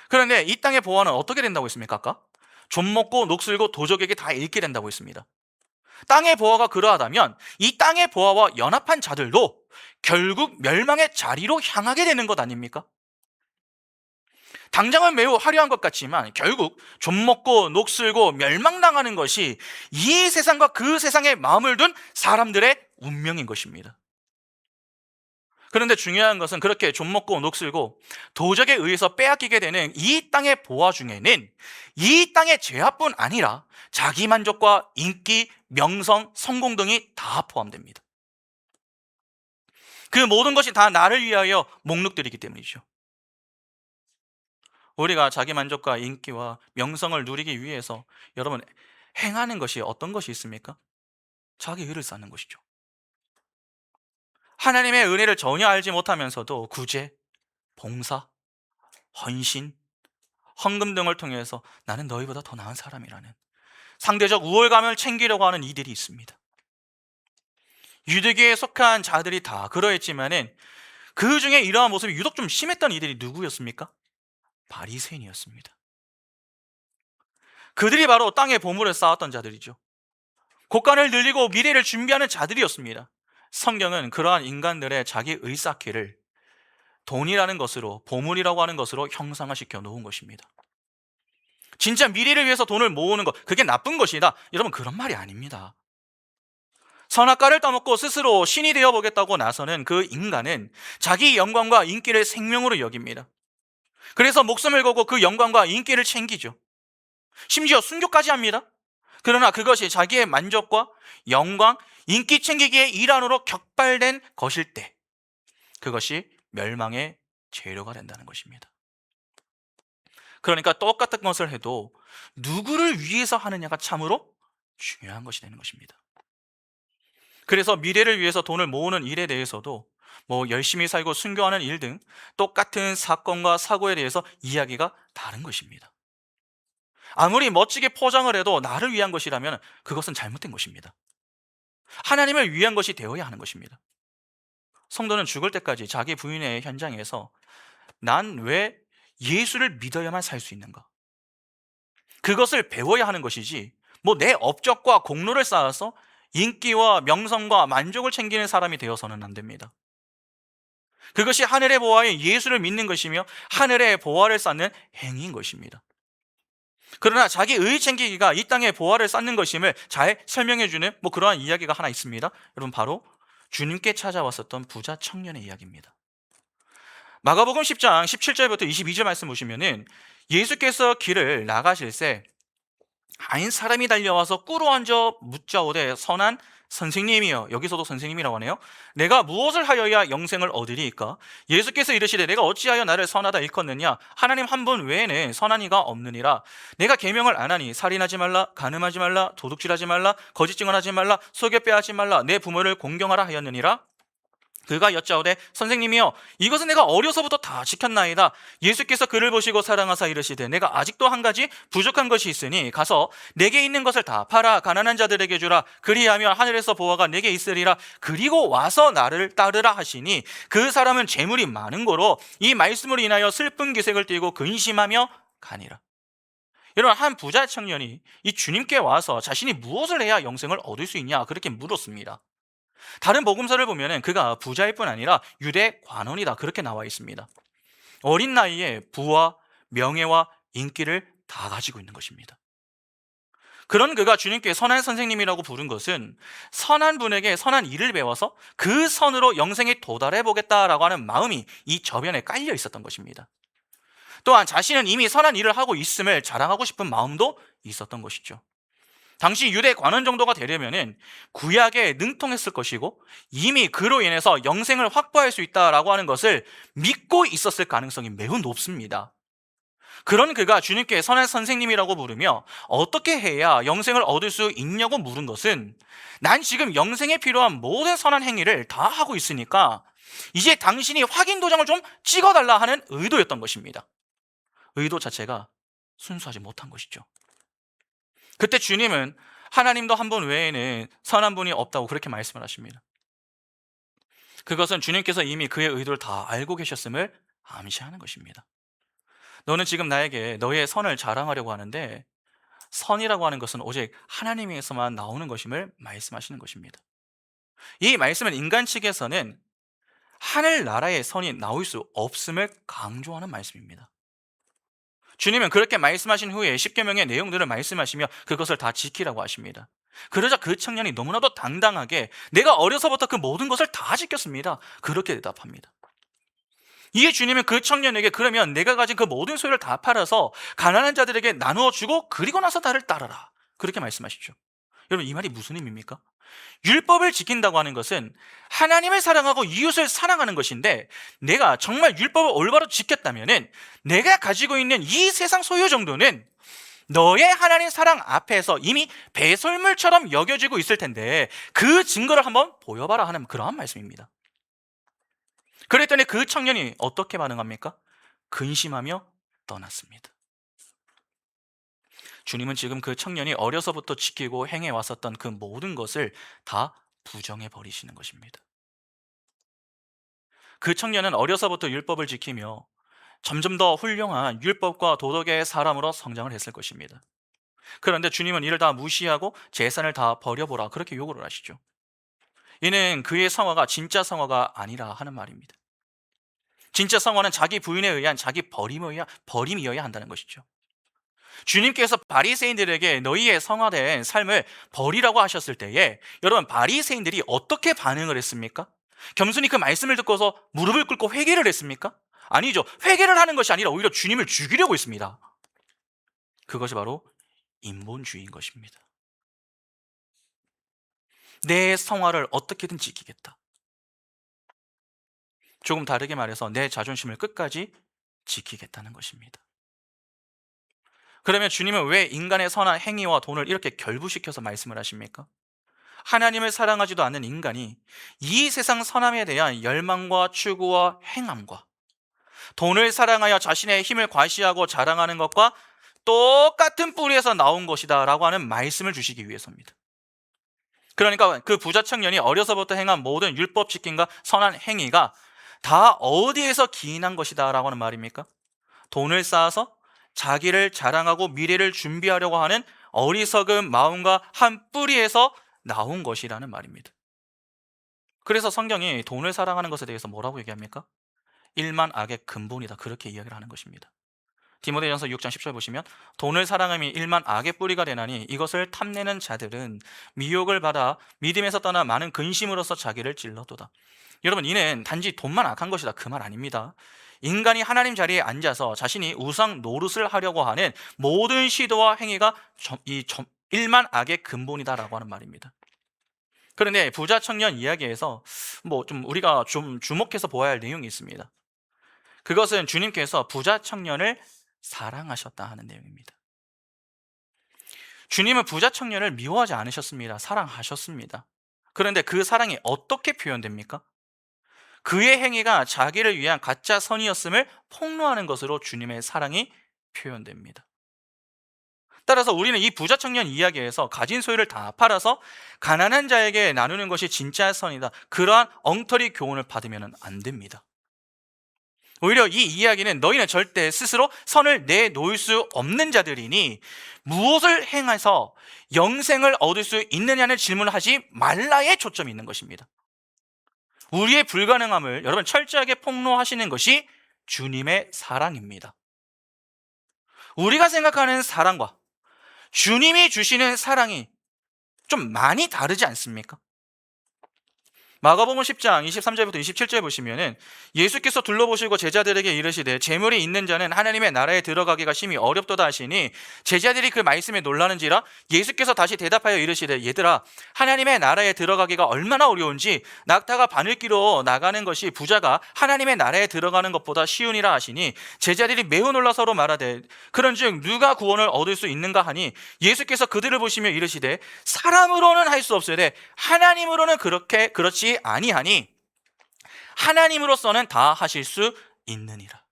그런데 이 땅의 보화는 어떻게 된다고 했습니까? 아까? 좀 먹고 녹슬고 도적에게 다 잃게 된다고 했습니다. 땅의 보화가 그러하다면 이 땅의 보화와 연합한 자들도 결국 멸망의 자리로 향하게 되는 것 아닙니까? 당장은 매우 화려한 것 같지만 결국 좀 먹고 녹슬고 멸망당하는 것이 이 세상과 그 세상에 마음을 둔 사람들의 운명인 것입니다. 그런데 중요한 것은 그렇게 좀 먹고 녹슬고 도적에 의해서 빼앗기게 되는 이 땅의 보화 중에는 이 땅의 죄악뿐 아니라 자기만족과 인기, 명성, 성공 등이 다 포함됩니다. 그 모든 것이 다 나를 위하여 목록들이기 때문이죠. 우리가 자기만족과 인기와 명성을 누리기 위해서 여러분 행하는 것이 어떤 것이 있습니까? 자기 의를 쌓는 것이죠. 하나님의 은혜를 전혀 알지 못하면서도 구제, 봉사, 헌신, 헌금 등을 통해서 나는 너희보다 더 나은 사람이라는 상대적 우월감을 챙기려고 하는 이들이 있습니다. 유대교에 속한 자들이 다 그러했지만은 그 중에 이러한 모습이 유독 좀 심했던 이들이 누구였습니까? 바리새인이었습니다. 그들이 바로 땅에 보물을 쌓았던 자들이죠. 곳간을 늘리고 미래를 준비하는 자들이었습니다. 성경은 그러한 인간들의 자기 의쌓기를 돈이라는 것으로, 보물이라고 하는 것으로 형상화시켜 놓은 것입니다. 진짜 미래를 위해서 돈을 모으는 것, 그게 나쁜 것이다. 여러분, 그런 말이 아닙니다. 선악과를 따먹고 스스로 신이 되어보겠다고 나서는 그 인간은 자기 영광과 인기를 생명으로 여깁니다. 그래서 목숨을 걸고 그 영광과 인기를 챙기죠. 심지어 순교까지 합니다. 그러나 그것이 자기의 만족과 영광, 인기 챙기기의 일환으로 격발된 것일 때 그것이 멸망의 재료가 된다는 것입니다. 그러니까 똑같은 것을 해도 누구를 위해서 하느냐가 참으로 중요한 것이 되는 것입니다. 그래서 미래를 위해서 돈을 모으는 일에 대해서도 열심히 살고 순교하는 일 등 똑같은 사건과 사고에 대해서 이야기가 다른 것입니다. 아무리 멋지게 포장을 해도 나를 위한 것이라면 그것은 잘못된 것입니다. 하나님을 위한 것이 되어야 하는 것입니다. 성도는 죽을 때까지 자기 부인의 현장에서 난 왜 예수를 믿어야만 살 수 있는가? 그것을 배워야 하는 것이지 내 업적과 공로를 쌓아서 인기와 명성과 만족을 챙기는 사람이 되어서는 안 됩니다. 그것이 하늘의 보화인 예수를 믿는 것이며 하늘의 보화를 쌓는 행위인 것입니다. 그러나 자기 의 챙기기가 이 땅의 보화를 쌓는 것임을 잘 설명해주는 그러한 이야기가 하나 있습니다. 여러분, 바로 주님께 찾아왔었던 부자 청년의 이야기입니다. 마가복음 10장 17절부터 22절 말씀 보시면은 예수께서 길을 나가실새 한 사람이 달려와서 꿇어앉아 묻자오되 선한 선생님이여, 여기서도 선생님이라고 하네요. 내가 무엇을 하여야 영생을 얻으리이까? 예수께서 이르시되 내가 어찌하여 나를 선하다 일컫느냐? 하나님 한 분 외에는 선한 이가 없느니라. 내가 계명을 안 하니 살인하지 말라, 간음하지 말라, 도둑질하지 말라, 거짓 증언하지 말라, 속여 빼앗지 말라, 내 부모를 공경하라 하였느니라. 그가 여짜오되 선생님이여 이것은 내가 어려서부터 다 지켰나이다. 예수께서 그를 보시고 사랑하사 이르시되 내가 아직도 한 가지 부족한 것이 있으니 가서 내게 있는 것을 다 팔아 가난한 자들에게 주라. 그리하면 하늘에서 보화가 내게 있으리라. 그리고 와서 나를 따르라 하시니 그 사람은 재물이 많은 고로 이 말씀으로 인하여 슬픈 기색을 띠고 근심하며 가니라. 이런 한 부자 청년이 이 주님께 와서 자신이 무엇을 해야 영생을 얻을 수 있냐 그렇게 물었습니다. 다른 복음서를 보면 그가 부자일 뿐 아니라 유대 관원이다 그렇게 나와 있습니다. 어린 나이에 부와 명예와 인기를 다 가지고 있는 것입니다. 그런 그가 주님께 선한 선생님이라고 부른 것은 선한 분에게 선한 일을 배워서 그 선으로 영생에 도달해 보겠다라고 하는 마음이 이 저변에 깔려 있었던 것입니다. 또한 자신은 이미 선한 일을 하고 있음을 자랑하고 싶은 마음도 있었던 것이죠. 당시 유대 관원 정도가 되려면은 구약에 능통했을 것이고 이미 그로 인해서 영생을 확보할 수 있다라고 하는 것을 믿고 있었을 가능성이 매우 높습니다. 그런 그가 주님께 선한 선생님이라고 부르며 어떻게 해야 영생을 얻을 수 있냐고 물은 것은 난 지금 영생에 필요한 모든 선한 행위를 다 하고 있으니까 이제 당신이 확인 도장을 좀 찍어달라 하는 의도였던 것입니다. 의도 자체가 순수하지 못한 것이죠. 그때 주님은 하나님도 한 분 외에는 선한 분이 없다고 그렇게 말씀을 하십니다. 그것은 주님께서 이미 그의 의도를 다 알고 계셨음을 암시하는 것입니다. 너는 지금 나에게 너의 선을 자랑하려고 하는데 선이라고 하는 것은 오직 하나님에게서만 나오는 것임을 말씀하시는 것입니다. 이 말씀은 인간 측에서는 하늘나라의 선이 나올 수 없음을 강조하는 말씀입니다. 주님은 그렇게 말씀하신 후에 십계명의 내용들을 말씀하시며 그것을 다 지키라고 하십니다. 그러자 그 청년이 너무나도 당당하게 내가 어려서부터 그 모든 것을 다 지켰습니다 그렇게 대답합니다. 이에 주님은 그 청년에게 그러면 내가 가진 그 모든 소유를 다 팔아서 가난한 자들에게 나누어 주고 그리고 나서 나를 따르라 그렇게 말씀하시죠. 여러분, 이 말이 무슨 의미입니까? 율법을 지킨다고 하는 것은 하나님을 사랑하고 이웃을 사랑하는 것인데 내가 정말 율법을 올바로 지켰다면 내가 가지고 있는 이 세상 소유 정도는 너의 하나님 사랑 앞에서 이미 배설물처럼 여겨지고 있을 텐데 그 증거를 한번 보여봐라 하는 그러한 말씀입니다. 그랬더니 그 청년이 어떻게 반응합니까? 근심하며 떠났습니다. 주님은 지금 그 청년이 어려서부터 지키고 행해 왔었던 그 모든 것을 다 부정해 버리시는 것입니다. 그 청년은 어려서부터 율법을 지키며 점점 더 훌륭한 율법과 도덕의 사람으로 성장을 했을 것입니다. 그런데 주님은 이를 다 무시하고 재산을 다 버려보라 그렇게 요구를 하시죠. 이는 그의 성화가 진짜 성화가 아니라 하는 말입니다. 진짜 성화는 자기 부인에 의한 자기 버림이어야 한다는 것이죠. 주님께서 바리새인들에게 너희의 성화된 삶을 버리라고 하셨을 때에 여러분, 바리새인들이 어떻게 반응을 했습니까? 겸손히 그 말씀을 듣고서 무릎을 꿇고 회개를 했습니까? 아니죠. 회개를 하는 것이 아니라 오히려 주님을 죽이려고 했습니다. 그것이 바로 인본주의인 것입니다. 내 성화를 어떻게든 지키겠다. 조금 다르게 말해서 내 자존심을 끝까지 지키겠다는 것입니다. 그러면 주님은 왜 인간의 선한 행위와 돈을 이렇게 결부시켜서 말씀을 하십니까? 하나님을 사랑하지도 않는 인간이 이 세상 선함에 대한 열망과 추구와 행함과 돈을 사랑하여 자신의 힘을 과시하고 자랑하는 것과 똑같은 뿌리에서 나온 것이다 라고 하는 말씀을 주시기 위해서입니다. 그러니까 그 부자 청년이 어려서부터 행한 모든 율법 지킴과 선한 행위가 다 어디에서 기인한 것이다 라고 하는 말입니까? 돈을 쌓아서 자기를 자랑하고 미래를 준비하려고 하는 어리석은 마음과 한 뿌리에서 나온 것이라는 말입니다. 그래서 성경이 돈을 사랑하는 것에 대해서 뭐라고 얘기합니까? 일만 악의 근본이다, 그렇게 이야기를 하는 것입니다. 디모데전서 6장 10절 보시면 돈을 사랑함이 일만 악의 뿌리가 되나니 이것을 탐내는 자들은 미혹을 받아 믿음에서 떠나 많은 근심으로써 자기를 찔러도다. 여러분, 이는 단지 돈만 악한 것이다, 그 말 아닙니다. 인간이 하나님 자리에 앉아서 자신이 우상 노릇을 하려고 하는 모든 시도와 행위가 일만 악의 근본이다라고 하는 말입니다. 그런데 부자 청년 이야기에서 우리가 좀 주목해서 보아야 할 내용이 있습니다. 그것은 주님께서 부자 청년을 사랑하셨다 하는 내용입니다. 주님은 부자 청년을 미워하지 않으셨습니다. 사랑하셨습니다. 그런데 그 사랑이 어떻게 표현됩니까? 그의 행위가 자기를 위한 가짜 선이었음을 폭로하는 것으로 주님의 사랑이 표현됩니다. 따라서 우리는 이 부자 청년 이야기에서 가진 소유를 다 팔아서 가난한 자에게 나누는 것이 진짜 선이다, 그러한 엉터리 교훈을 받으면 안 됩니다. 오히려 이 이야기는 너희는 절대 스스로 선을 내놓을 수 없는 자들이니 무엇을 행해서 영생을 얻을 수 있느냐는 질문을 하지 말라에 초점이 있는 것입니다. 우리의 불가능함을 여러분 철저하게 폭로하시는 것이 주님의 사랑입니다. 우리가 생각하는 사랑과 주님이 주시는 사랑이 좀 많이 다르지 않습니까? 마가복음 10장 23절부터 27절 보시면은 예수께서 둘러보시고 제자들에게 이르시되 재물이 있는 자는 하나님의 나라에 들어가기가 심히 어렵도다 하시니 제자들이 그 말씀에 놀라는지라 예수께서 다시 대답하여 이르시되 얘들아, 하나님의 나라에 들어가기가 얼마나 어려운지 낙타가 바늘기로 나가는 것이 부자가 하나님의 나라에 들어가는 것보다 쉬우니라 하시니 제자들이 매우 놀라 서로 말하되 그런즉 누가 구원을 얻을 수 있는가 하니 예수께서 그들을 보시며 이르시되 사람으로는 할 수 없으되 하나님으로는 그렇지 아니하니 하나님으로서는 다 하실 수 있느니라.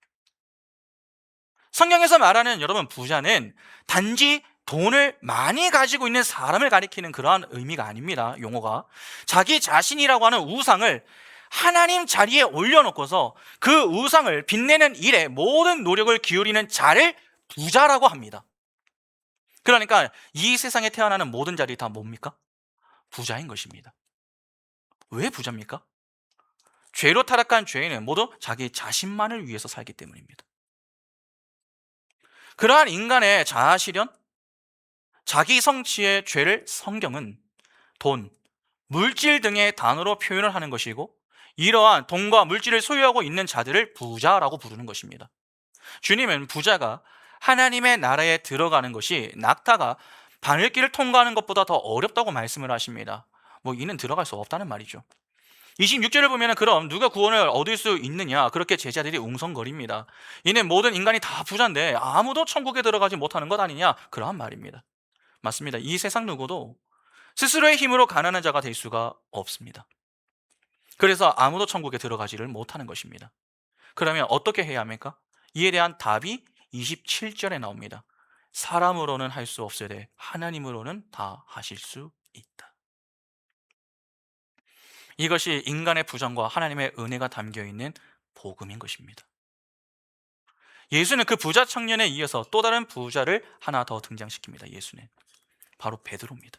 성경에서 말하는 여러분 부자는 단지 돈을 많이 가지고 있는 사람을 가리키는 그러한 의미가 아닙니다. 용어가 자기 자신이라고 하는 우상을 하나님 자리에 올려놓고서 그 우상을 빛내는 일에 모든 노력을 기울이는 자를 부자라고 합니다. 그러니까 이 세상에 태어나는 모든 자들이 다 뭡니까? 부자인 것입니다. 왜 부자입니까? 죄로 타락한 죄인은 모두 자기 자신만을 위해서 살기 때문입니다. 그러한 인간의 자아실현, 자기 성취의 죄를 성경은 돈, 물질 등의 단어로 표현을 하는 것이고 이러한 돈과 물질을 소유하고 있는 자들을 부자라고 부르는 것입니다. 주님은 부자가 하나님의 나라에 들어가는 것이 낙타가 바늘길을 통과하는 것보다 더 어렵다고 말씀을 하십니다. 이는 들어갈 수 없다는 말이죠. 26절을 보면 그럼 누가 구원을 얻을 수 있느냐, 그렇게 제자들이 웅성거립니다. 이는 모든 인간이 다 부자인데 아무도 천국에 들어가지 못하는 것 아니냐, 그러한 말입니다. 맞습니다. 이 세상 누구도 스스로의 힘으로 가난한 자가 될 수가 없습니다. 그래서 아무도 천국에 들어가지를 못하는 것입니다. 그러면 어떻게 해야 합니까? 이에 대한 답이 27절에 나옵니다. 사람으로는 할 수 없으되 하나님으로는 다 하실 수 있다. 이것이 인간의 부정과 하나님의 은혜가 담겨있는 복음인 것입니다. 예수는 그 부자 청년에 이어서 또 다른 부자를 하나 더 등장시킵니다. 예수는 바로 베드로입니다.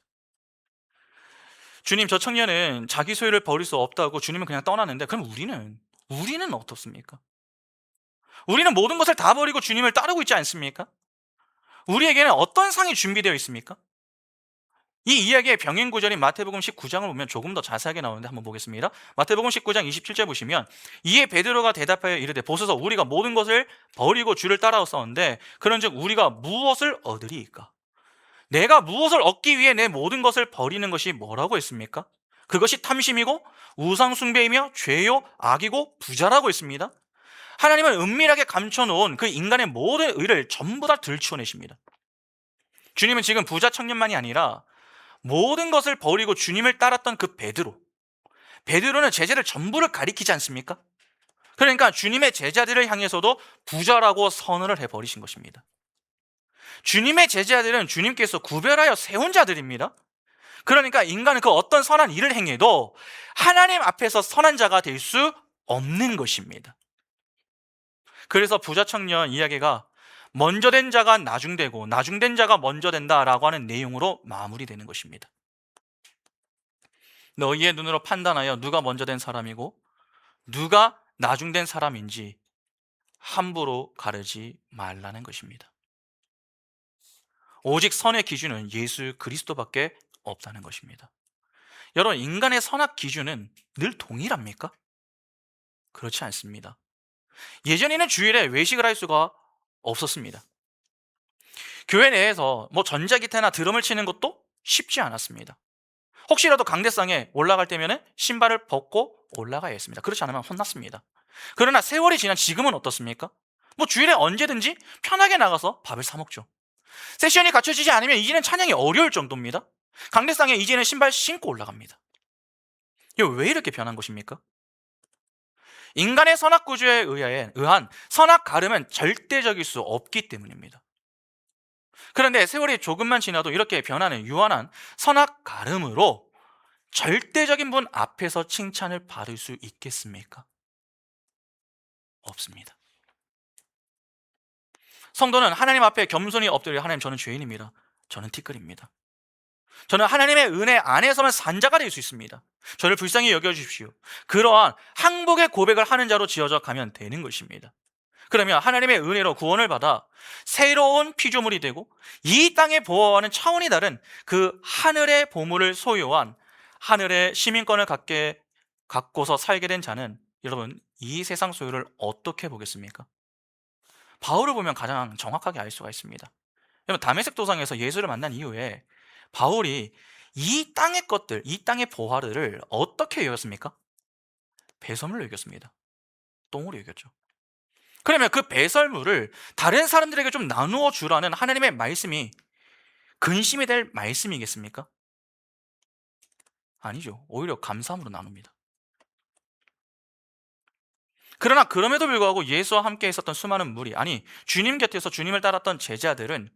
주님, 저 청년은 자기 소유를 버릴 수 없다고 주님은 그냥 떠나는데 그럼 우리는 어떻습니까? 우리는 모든 것을 다 버리고 주님을 따르고 있지 않습니까? 우리에게는 어떤 상이 준비되어 있습니까? 이 이야기의 병행 구절인 마태복음 19장을 보면 조금 더 자세하게 나오는데 한번 보겠습니다. 마태복음 19장 27절 보시면 이에 베드로가 대답하여 이르되 보소서, 우리가 모든 것을 버리고 주를 따라왔사온데 그런즉 우리가 무엇을 얻으리이까? 내가 무엇을 얻기 위해 내 모든 것을 버리는 것이 뭐라고 했습니까? 그것이 탐심이고 우상숭배이며 죄요 악이고 부자라고 했습니다. 하나님은 은밀하게 감춰놓은 그 인간의 모든 의를 전부 다 들추어내십니다. 주님은 지금 부자 청년만이 아니라 모든 것을 버리고 주님을 따랐던 그 베드로는 제자들 전부를 가리키지 않습니까? 그러니까 주님의 제자들을 향해서도 부자라고 선언을 해버리신 것입니다. 주님의 제자들은 주님께서 구별하여 세운 자들입니다. 그러니까 인간은 그 어떤 선한 일을 행해도 하나님 앞에서 선한 자가 될 수 없는 것입니다. 그래서 부자 청년 이야기가 먼저 된 자가 나중되고 나중된 자가 먼저 된다라고 하는 내용으로 마무리되는 것입니다. 너희의 눈으로 판단하여 누가 먼저 된 사람이고 누가 나중된 사람인지 함부로 가르지 말라는 것입니다. 오직 선의 기준은 예수 그리스도밖에 없다는 것입니다. 여러분, 인간의 선악 기준은 늘 동일합니까? 그렇지 않습니다. 예전에는 주일에 외식을 할 수가 없었습니다. 교회 내에서 전자기타나 드럼을 치는 것도 쉽지 않았습니다. 혹시라도 강대상에 올라갈 때면 신발을 벗고 올라가야 했습니다. 그렇지 않으면 혼났습니다. 그러나 세월이 지난 지금은 어떻습니까? 주일에 언제든지 편하게 나가서 밥을 사 먹죠. 세션이 갖춰지지 않으면 이제는 찬양이 어려울 정도입니다. 강대상에 이제는 신발 신고 올라갑니다. 이거 왜 이렇게 변한 것입니까? 인간의 선악 구조에 의한 선악 가름은 절대적일 수 없기 때문입니다. 그런데 세월이 조금만 지나도 이렇게 변하는 유한한 선악 가름으로 절대적인 분 앞에서 칭찬을 받을 수 있겠습니까? 없습니다. 성도는 하나님 앞에 겸손히 엎드려, 하나님, 저는 죄인입니다. 저는 티끌입니다. 저는 하나님의 은혜 안에서만 산자가 될 수 있습니다. 저를 불쌍히 여겨주십시오. 그러한 항복의 고백을 하는 자로 지어져 가면 되는 것입니다. 그러면 하나님의 은혜로 구원을 받아 새로운 피조물이 되고 이 땅의 보호와는 차원이 다른 그 하늘의 보물을 소유한 하늘의 시민권을 갖고서 살게 된 자는, 여러분, 이 세상 소유를 어떻게 보겠습니까? 바울을 보면 가장 정확하게 알 수가 있습니다. 여러분, 다메섹 도상에서 예수를 만난 이후에 바울이 이 땅의 것들, 이 땅의 보화들을 어떻게 여겼습니까? 배설물로 여겼습니다. 똥으로 여겼죠. 그러면 그 배설물을 다른 사람들에게 좀 나누어 주라는 하나님의 말씀이 근심이 될 말씀이겠습니까? 아니죠. 오히려 감사함으로 나눕니다. 그러나 그럼에도 불구하고 예수와 함께 있었던 수많은 무리, 아니 주님 곁에서 주님을 따랐던 제자들은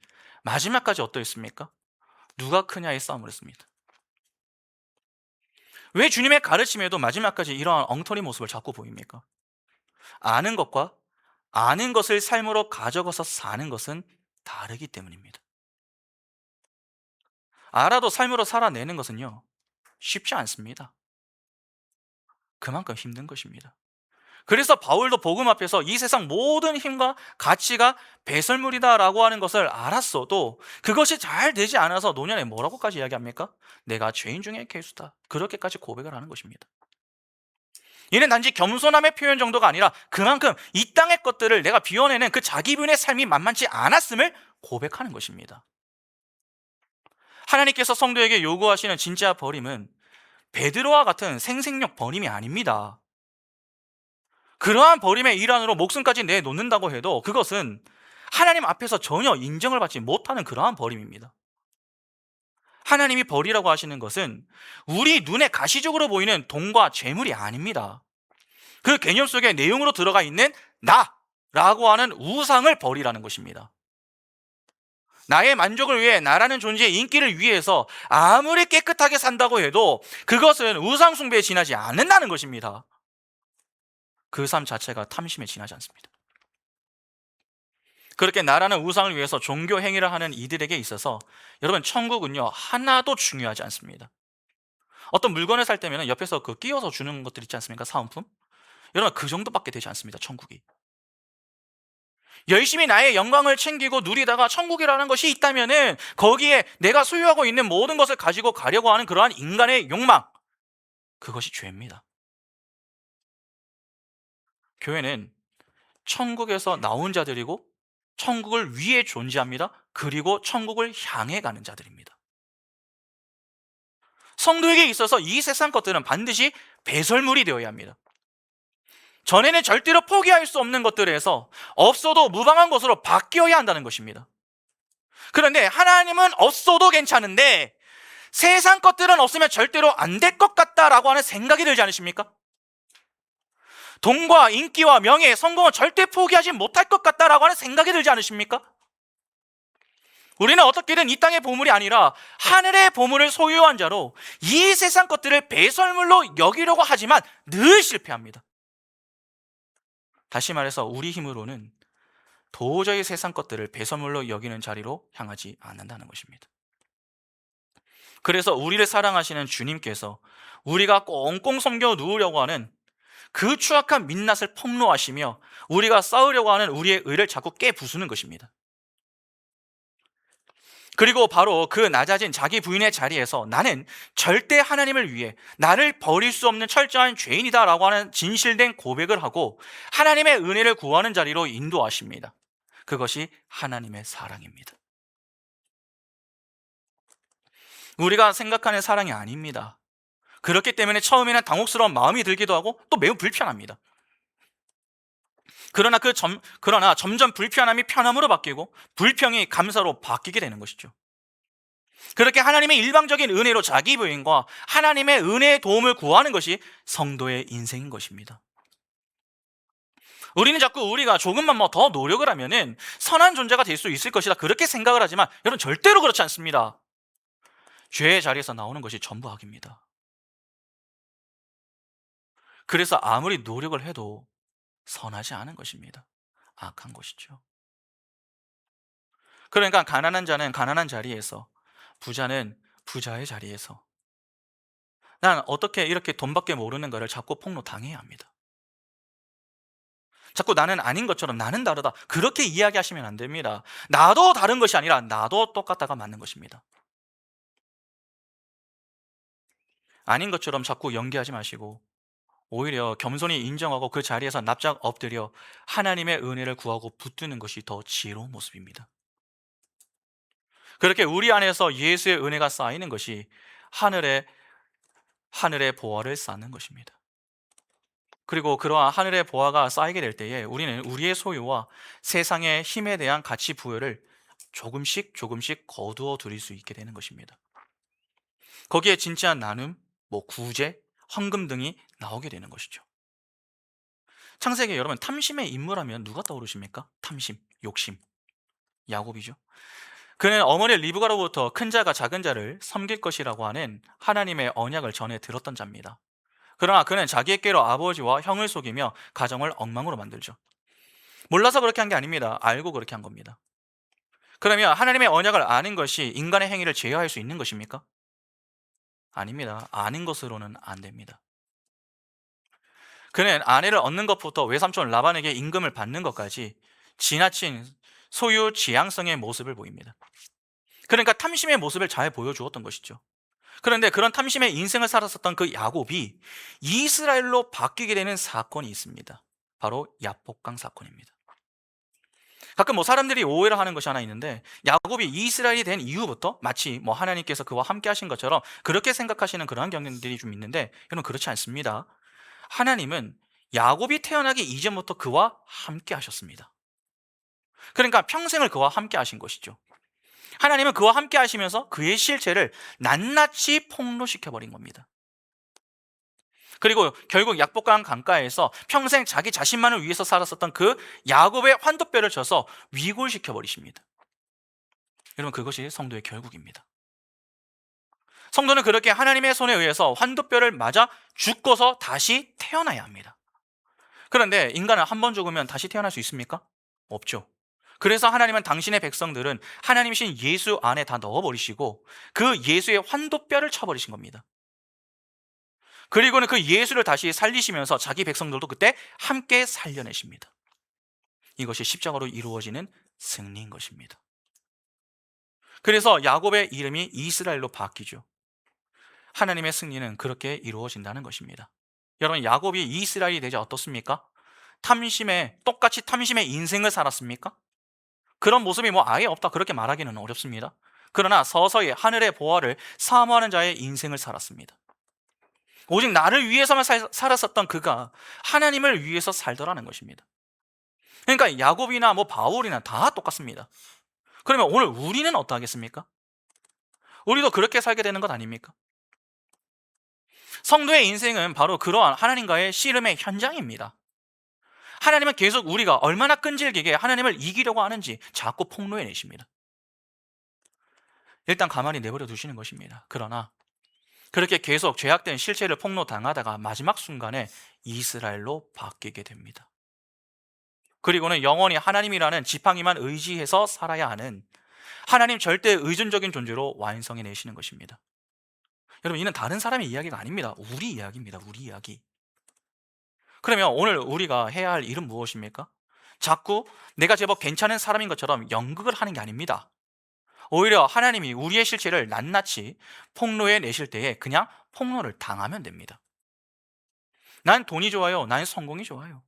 마지막까지 어떠했습니까? 누가 크냐의 싸움을 했습니다. 왜 주님의 가르침에도 마지막까지 이러한 엉터리 모습을 자꾸 보입니까? 아는 것과 아는 것을 삶으로 가져가서 사는 것은 다르기 때문입니다. 알아도 삶으로 살아내는 것은요, 쉽지 않습니다. 그만큼 힘든 것입니다. 그래서 바울도 복음 앞에서 이 세상 모든 힘과 가치가 배설물이다라고 하는 것을 알았어도 그것이 잘 되지 않아서 노년에 뭐라고까지 이야기합니까? 내가 죄인 중에 괴수다, 그렇게까지 고백을 하는 것입니다. 이는 단지 겸손함의 표현 정도가 아니라 그만큼 이 땅의 것들을 내가 비워내는 그 자기분의 삶이 만만치 않았음을 고백하는 것입니다. 하나님께서 성도에게 요구하시는 진짜 버림은 베드로와 같은 생색력 버림이 아닙니다. 그러한 버림의 일환으로 목숨까지 내놓는다고 해도 그것은 하나님 앞에서 전혀 인정을 받지 못하는 그러한 버림입니다. 하나님이 버리라고 하시는 것은 우리 눈에 가시적으로 보이는 돈과 재물이 아닙니다. 그 개념 속에 내용으로 들어가 있는 나라고 하는 우상을 버리라는 것입니다. 나의 만족을 위해, 나라는 존재의 인기를 위해서 아무리 깨끗하게 산다고 해도 그것은 우상 숭배에 지나지 않는다는 것입니다. 그 삶 자체가 탐심에 지나지 않습니다. 그렇게 나라는 우상을 위해서 종교 행위를 하는 이들에게 있어서 여러분, 천국은요 하나도 중요하지 않습니다. 어떤 물건을 살 때면 옆에서 그 끼워서 주는 것들 있지 않습니까? 사은품. 여러분, 그 정도밖에 되지 않습니다. 천국이. 열심히 나의 영광을 챙기고 누리다가 천국이라는 것이 있다면은 거기에 내가 소유하고 있는 모든 것을 가지고 가려고 하는 그러한 인간의 욕망, 그것이 죄입니다. 교회는 천국에서 나온 자들이고 천국을 위해 존재합니다. 그리고 천국을 향해 가는 자들입니다. 성도에게 있어서 이 세상 것들은 반드시 배설물이 되어야 합니다. 전에는 절대로 포기할 수 없는 것들에서 없어도 무방한 것으로 바뀌어야 한다는 것입니다. 그런데 하나님은 없어도 괜찮은데 세상 것들은 없으면 절대로 안 될 것 같다라고 하는 생각이 들지 않으십니까? 돈과 인기와 명예, 성공은 절대 포기하지 못할 것 같다라고 하는 생각이 들지 않으십니까? 우리는 어떻게든 이 땅의 보물이 아니라 하늘의 보물을 소유한 자로 이 세상 것들을 배설물로 여기려고 하지만 늘 실패합니다. 다시 말해서 우리 힘으로는 도저히 세상 것들을 배설물로 여기는 자리로 향하지 않는다는 것입니다. 그래서 우리를 사랑하시는 주님께서 우리가 꽁꽁 섬겨 누우려고 하는 그 추악한 민낯을 폭로하시며 우리가 쌓으려고 하는 우리의 의를 자꾸 깨부수는 것입니다. 그리고 바로 그 낮아진 자기 부인의 자리에서 나는 절대 하나님을 위해 나를 버릴 수 없는 철저한 죄인이다라고 하는 진실된 고백을 하고 하나님의 은혜를 구하는 자리로 인도하십니다. 그것이 하나님의 사랑입니다. 우리가 생각하는 사랑이 아닙니다. 그렇기 때문에 처음에는 당혹스러운 마음이 들기도 하고 또 매우 불편합니다. 그러나 점점 불편함이 편함으로 바뀌고 불평이 감사로 바뀌게 되는 것이죠. 그렇게 하나님의 일방적인 은혜로 자기 부인과 하나님의 은혜의 도움을 구하는 것이 성도의 인생인 것입니다. 우리는 자꾸 우리가 조금만 더 노력을 하면은 선한 존재가 될 수 있을 것이다 그렇게 생각을 하지만 여러분 절대로 그렇지 않습니다. 죄의 자리에서 나오는 것이 전부 악입니다. 그래서 아무리 노력을 해도 선하지 않은 것입니다. 악한 것이죠. 그러니까 가난한 자는 가난한 자리에서, 부자는 부자의 자리에서 난 어떻게 이렇게 돈밖에 모르는 거를 자꾸 폭로당해야 합니다. 자꾸 나는 아닌 것처럼 나는 다르다 그렇게 이야기하시면 안 됩니다. 나도 다른 것이 아니라 나도 똑같다가 맞는 것입니다. 아닌 것처럼 자꾸 연기하지 마시고 오히려 겸손히 인정하고 그 자리에서 납작 엎드려 하나님의 은혜를 구하고 붙드는 것이 더 지혜로운 모습입니다. 그렇게 우리 안에서 예수의 은혜가 쌓이는 것이 하늘의 보화를 쌓는 것입니다. 그리고 그러한 하늘의 보화가 쌓이게 될 때에 우리는 우리의 소유와 세상의 힘에 대한 가치 부여를 조금씩 거두어 들일 수 있게 되는 것입니다. 거기에 진지한 나눔, 구제, 헌금 등이 나오게 되는 것이죠. 창세기 여러분 탐심의 인물하면 누가 떠오르십니까? 탐심, 욕심, 야곱이죠. 그는 어머니 리브가로부터 큰 자가 작은 자를 섬길 것이라고 하는 하나님의 언약을 전해 들었던 자입니다. 그러나 그는 자기의 로 아버지와 형을 속이며 가정을 엉망으로 만들죠. 몰라서 그렇게 한 게 아닙니다. 알고 그렇게 한 겁니다. 그러면 하나님의 언약을 아는 것이 인간의 행위를 제어할 수 있는 것입니까? 아닙니다. 아는 것으로는 안 됩니다. 그는 아내를 얻는 것부터 외삼촌 라반에게 임금을 받는 것까지 지나친 소유 지향성의 모습을 보입니다. 그러니까 탐심의 모습을 잘 보여주었던 것이죠. 그런데 그런 탐심의 인생을 살았었던 그 야곱이 이스라엘로 바뀌게 되는 사건이 있습니다. 바로 야복강 사건입니다. 가끔 사람들이 오해를 하는 것이 하나 있는데 야곱이 이스라엘이 된 이후부터 마치 하나님께서 그와 함께 하신 것처럼 그렇게 생각하시는 그러한 경향들이 좀 있는데 여러분 그렇지 않습니다. 하나님은 야곱이 태어나기 이전부터 그와 함께 하셨습니다. 그러니까 평생을 그와 함께 하신 것이죠. 하나님은 그와 함께 하시면서 그의 실체를 낱낱이 폭로시켜버린 겁니다. 그리고 결국 약복강 강가에서 평생 자기 자신만을 위해서 살았었던 그 야곱의 환도뼈를 쳐서 위골시켜버리십니다. 여러분 그것이 성도의 결국입니다. 성도는 그렇게 하나님의 손에 의해서 환도뼈를 맞아 죽고서 다시 태어나야 합니다. 그런데 인간은 한 번 죽으면 다시 태어날 수 있습니까? 없죠. 그래서 하나님은 당신의 백성들은 하나님이신 예수 안에 다 넣어버리시고 그 예수의 환도뼈를 쳐버리신 겁니다. 그리고는 그 예수를 다시 살리시면서 자기 백성들도 그때 함께 살려내십니다. 이것이 십자가로 이루어지는 승리인 것입니다. 그래서 야곱의 이름이 이스라엘로 바뀌죠. 하나님의 승리는 그렇게 이루어진다는 것입니다. 여러분 야곱이 이스라엘이 되지 어떻습니까? 똑같이 탐심의 인생을 살았습니까? 그런 모습이 아예 없다 그렇게 말하기는 어렵습니다. 그러나 서서히 하늘의 보화를 사모하는 자의 인생을 살았습니다. 오직 나를 위해서만 살았었던 그가 하나님을 위해서 살더라는 것입니다. 그러니까 야곱이나 바울이나 다 똑같습니다. 그러면 오늘 우리는 어떠하겠습니까? 우리도 그렇게 살게 되는 것 아닙니까? 성도의 인생은 바로 그러한 하나님과의 씨름의 현장입니다. 하나님은 계속 우리가 얼마나 끈질기게 하나님을 이기려고 하는지 자꾸 폭로해 내십니다. 일단 가만히 내버려 두시는 것입니다. 그러나 그렇게 계속 죄악된 실체를 폭로당하다가 마지막 순간에 이스라엘로 바뀌게 됩니다. 그리고는 영원히 하나님이라는 지팡이만 의지해서 살아야 하는 하나님 절대 의존적인 존재로 완성해 내시는 것입니다. 여러분, 이는 다른 사람의 이야기가 아닙니다. 우리 이야기입니다. 우리 이야기. 그러면 오늘 우리가 해야 할 일은 무엇입니까? 자꾸 내가 제법 괜찮은 사람인 것처럼 연극을 하는 게 아닙니다. 오히려 하나님이 우리의 실체를 낱낱이 폭로해 내실 때에 그냥 폭로를 당하면 됩니다. 난 돈이 좋아요. 난 성공이 좋아요.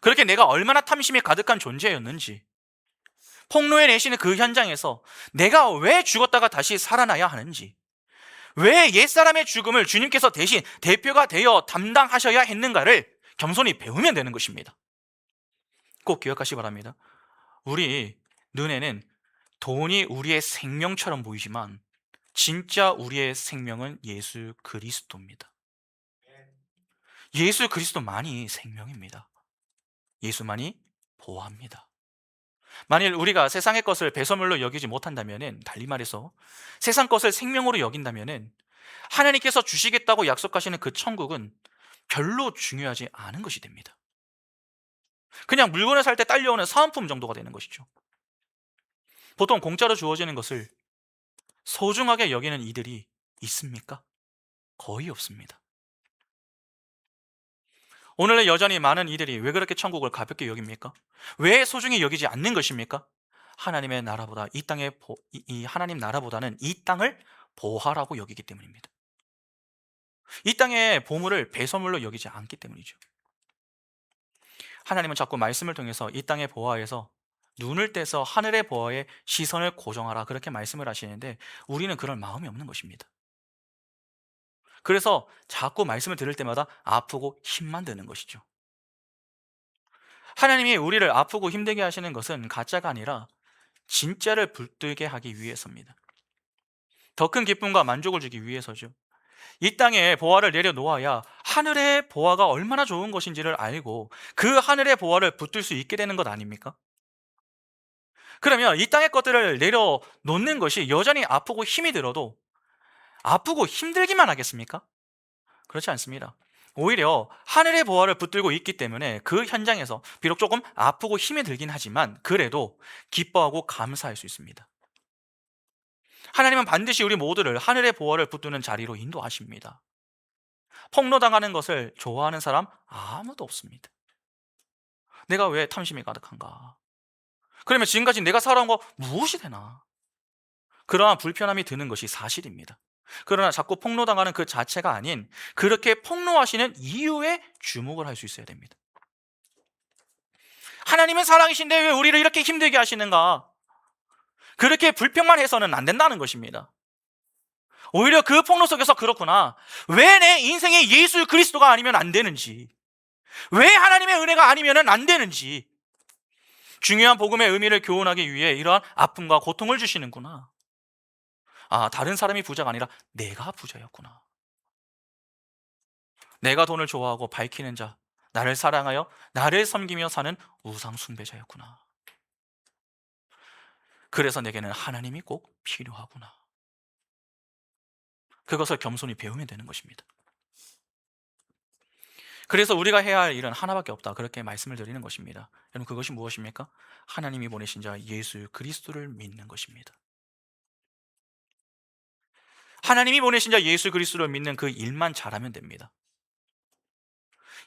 그렇게 내가 얼마나 탐심이 가득한 존재였는지 폭로해 내시는 그 현장에서 내가 왜 죽었다가 다시 살아나야 하는지, 왜 옛사람의 죽음을 주님께서 대신 대표가 되어 담당하셔야 했는가를 겸손히 배우면 되는 것입니다. 꼭 기억하시기 바랍니다. 우리 눈에는 돈이 우리의 생명처럼 보이지만 진짜 우리의 생명은 예수 그리스도입니다. 예수 그리스도만이 생명입니다. 예수만이 보호합니다. 만일 우리가 세상의 것을 배설물로 여기지 못한다면, 달리 말해서 세상 것을 생명으로 여긴다면 하나님께서 주시겠다고 약속하시는 그 천국은 별로 중요하지 않은 것이 됩니다. 그냥 물건을 살 때 딸려오는 사은품 정도가 되는 것이죠. 보통 공짜로 주어지는 것을 소중하게 여기는 이들이 있습니까? 거의 없습니다. 오늘날 여전히 많은 이들이 왜 그렇게 천국을 가볍게 여깁니까? 왜 소중히 여기지 않는 것입니까? 하나님의 나라보다 이 하나님 나라보다는 이 땅을 보화라고 여기기 때문입니다. 이 땅의 보물을 배설물로 여기지 않기 때문이죠. 하나님은 자꾸 말씀을 통해서 이 땅의 보화에서 눈을 떼서 하늘의 보화에 시선을 고정하라, 그렇게 말씀을 하시는데 우리는 그럴 마음이 없는 것입니다. 그래서 자꾸 말씀을 들을 때마다 아프고 힘만 드는 것이죠. 하나님이 우리를 아프고 힘들게 하시는 것은 가짜가 아니라 진짜를 붙들게 하기 위해서입니다. 더 큰 기쁨과 만족을 주기 위해서죠. 이 땅에 보화를 내려놓아야 하늘의 보화가 얼마나 좋은 것인지를 알고 그 하늘의 보화를 붙들 수 있게 되는 것 아닙니까? 그러면 이 땅의 것들을 내려놓는 것이 여전히 아프고 힘이 들어도 아프고 힘들기만 하겠습니까? 그렇지 않습니다. 오히려 하늘의 보화를 붙들고 있기 때문에 그 현장에서 비록 조금 아프고 힘이 들긴 하지만 그래도 기뻐하고 감사할 수 있습니다. 하나님은 반드시 우리 모두를 하늘의 보화를 붙드는 자리로 인도하십니다. 폭로당하는 것을 좋아하는 사람 아무도 없습니다. 내가 왜 탐심이 가득한가? 그러면 지금까지 내가 살아온 거 무엇이 되나? 그러한 불편함이 드는 것이 사실입니다. 그러나 자꾸 폭로당하는 그 자체가 아닌 그렇게 폭로하시는 이유에 주목을 할 수 있어야 됩니다. 하나님은 사랑이신데 왜 우리를 이렇게 힘들게 하시는가? 그렇게 불평만 해서는 안 된다는 것입니다. 오히려 그 폭로 속에서 그렇구나, 왜 내 인생에 예수 그리스도가 아니면 안 되는지, 왜 하나님의 은혜가 아니면 안 되는지, 중요한 복음의 의미를 교훈하기 위해 이러한 아픔과 고통을 주시는구나. 아, 다른 사람이 부자가 아니라 내가 부자였구나. 내가 돈을 좋아하고 밝히는 자, 나를 사랑하여 나를 섬기며 사는 우상 숭배자였구나. 그래서 내게는 하나님이 꼭 필요하구나. 그것을 겸손히 배우면 되는 것입니다. 그래서 우리가 해야 할 일은 하나밖에 없다, 그렇게 말씀을 드리는 것입니다. 여러분, 그것이 무엇입니까? 하나님이 보내신 자 예수 그리스도를 믿는 것입니다. 하나님이 보내신 자 예수 그리스도를 믿는 그 일만 잘하면 됩니다.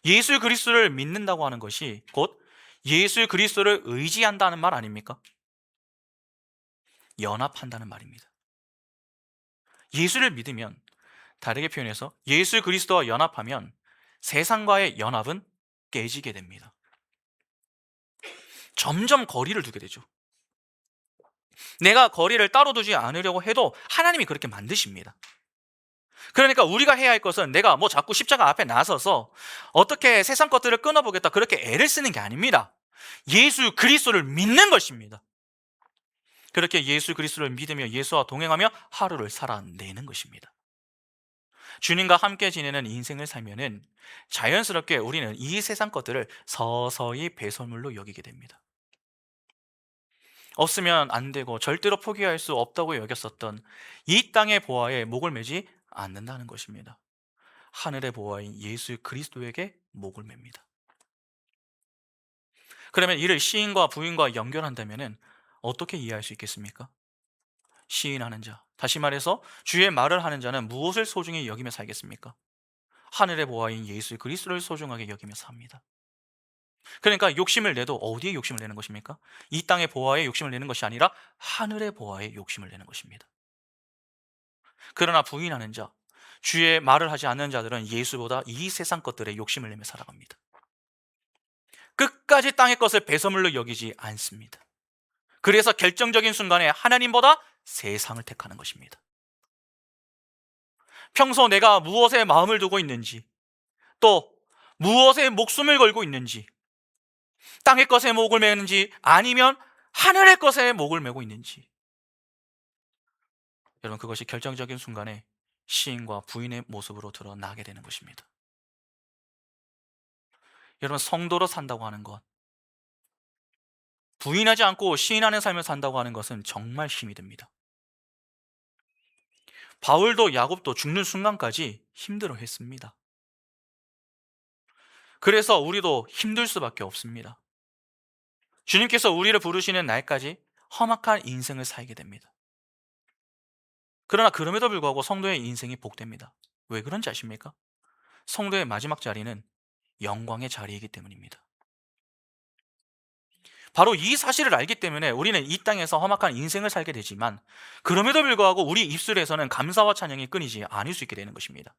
예수 그리스도를 믿는다고 하는 것이 곧 예수 그리스도를 의지한다는 말 아닙니까? 연합한다는 말입니다. 예수를 믿으면, 다르게 표현해서 예수 그리스도와 연합하면 세상과의 연합은 깨지게 됩니다. 점점 거리를 두게 되죠. 내가 거리를 따로 두지 않으려고 해도 하나님이 그렇게 만드십니다. 그러니까 우리가 해야 할 것은 내가 뭐 자꾸 십자가 앞에 나서서 어떻게 세상 것들을 끊어보겠다 그렇게 애를 쓰는 게 아닙니다. 예수 그리스도를 믿는 것입니다. 그렇게 예수 그리스도를 믿으며 예수와 동행하며 하루를 살아내는 것입니다. 주님과 함께 지내는 인생을 살면은 자연스럽게 우리는 이 세상 것들을 서서히 배설물로 여기게 됩니다. 없으면 안 되고 절대로 포기할 수 없다고 여겼었던 이 땅의 보화에 목을 매지 않는다는 것입니다. 하늘의 보화인 예수 그리스도에게 목을 맵니다. 그러면 이를 시인과 부인과 연결한다면 어떻게 이해할 수 있겠습니까? 시인하는 자, 다시 말해서 주의 말을 하는 자는 무엇을 소중히 여기며 살겠습니까? 하늘의 보화인 예수 그리스도를 소중하게 여기며 삽니다. 그러니까 욕심을 내도 어디에 욕심을 내는 것입니까? 이 땅의 보화에 욕심을 내는 것이 아니라 하늘의 보화에 욕심을 내는 것입니다. 그러나 부인하는 자, 주의 말을 하지 않는 자들은 예수보다 이 세상 것들에 욕심을 내며 살아갑니다. 끝까지 땅의 것을 배설물로 여기지 않습니다. 그래서 결정적인 순간에 하나님보다 세상을 택하는 것입니다. 평소 내가 무엇에 마음을 두고 있는지, 또 무엇에 목숨을 걸고 있는지, 땅의 것에 목을 매는지 아니면 하늘의 것에 목을 메고 있는지, 여러분 그것이 결정적인 순간에 시인과 부인의 모습으로 드러나게 되는 것입니다. 여러분 성도로 산다고 하는 것, 부인하지 않고 시인하는 삶을 산다고 하는 것은 정말 힘이 듭니다. 바울도 야곱도 죽는 순간까지 힘들어 했습니다. 그래서 우리도 힘들 수밖에 없습니다. 주님께서 우리를 부르시는 날까지 험악한 인생을 살게 됩니다. 그러나 그럼에도 불구하고 성도의 인생이 복됩니다. 왜 그런지 아십니까? 성도의 마지막 자리는 영광의 자리이기 때문입니다. 바로 이 사실을 알기 때문에 우리는 이 땅에서 험악한 인생을 살게 되지만 그럼에도 불구하고 우리 입술에서는 감사와 찬양이 끊이지 않을 수 있게 되는 것입니다.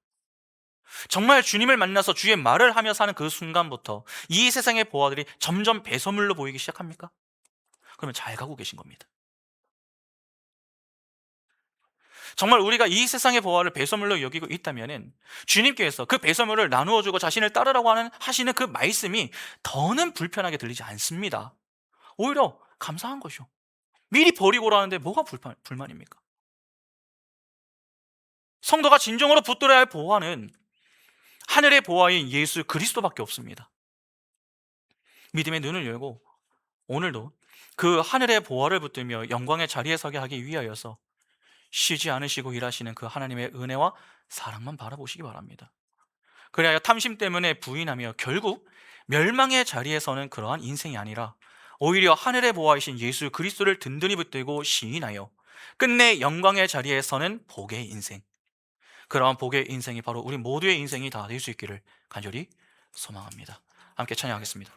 정말 주님을 만나서 주의 말을 하며 사는 그 순간부터 이 세상의 보화들이 점점 배설물로 보이기 시작합니까? 그러면 잘 가고 계신 겁니다. 정말 우리가 이 세상의 보화를 배설물로 여기고 있다면 주님께서 그 배설물을 나누어 주고 자신을 따르라고 하시는 그 말씀이 더는 불편하게 들리지 않습니다. 오히려 감사한 것이요. 미리 버리고 라는데 뭐가 불만입니까? 성도가 진정으로 붙들어야 할 보화는 하늘의 보화인 예수 그리스도밖에 없습니다. 믿음의 눈을 열고 오늘도 그 하늘의 보화를 붙들며 영광의 자리에 서게 하기 위하여서 쉬지 않으시고 일하시는 그 하나님의 은혜와 사랑만 바라보시기 바랍니다. 그래야 탐심 때문에 부인하며 결국 멸망의 자리에 서는 그러한 인생이 아니라 오히려 하늘의 보화이신 예수 그리스도를 든든히 붙들고 시인하여 끝내 영광의 자리에 서는 복의 인생, 그러한 복의 인생이 바로 우리 모두의 인생이 다 될 수 있기를 간절히 소망합니다. 함께 찬양하겠습니다.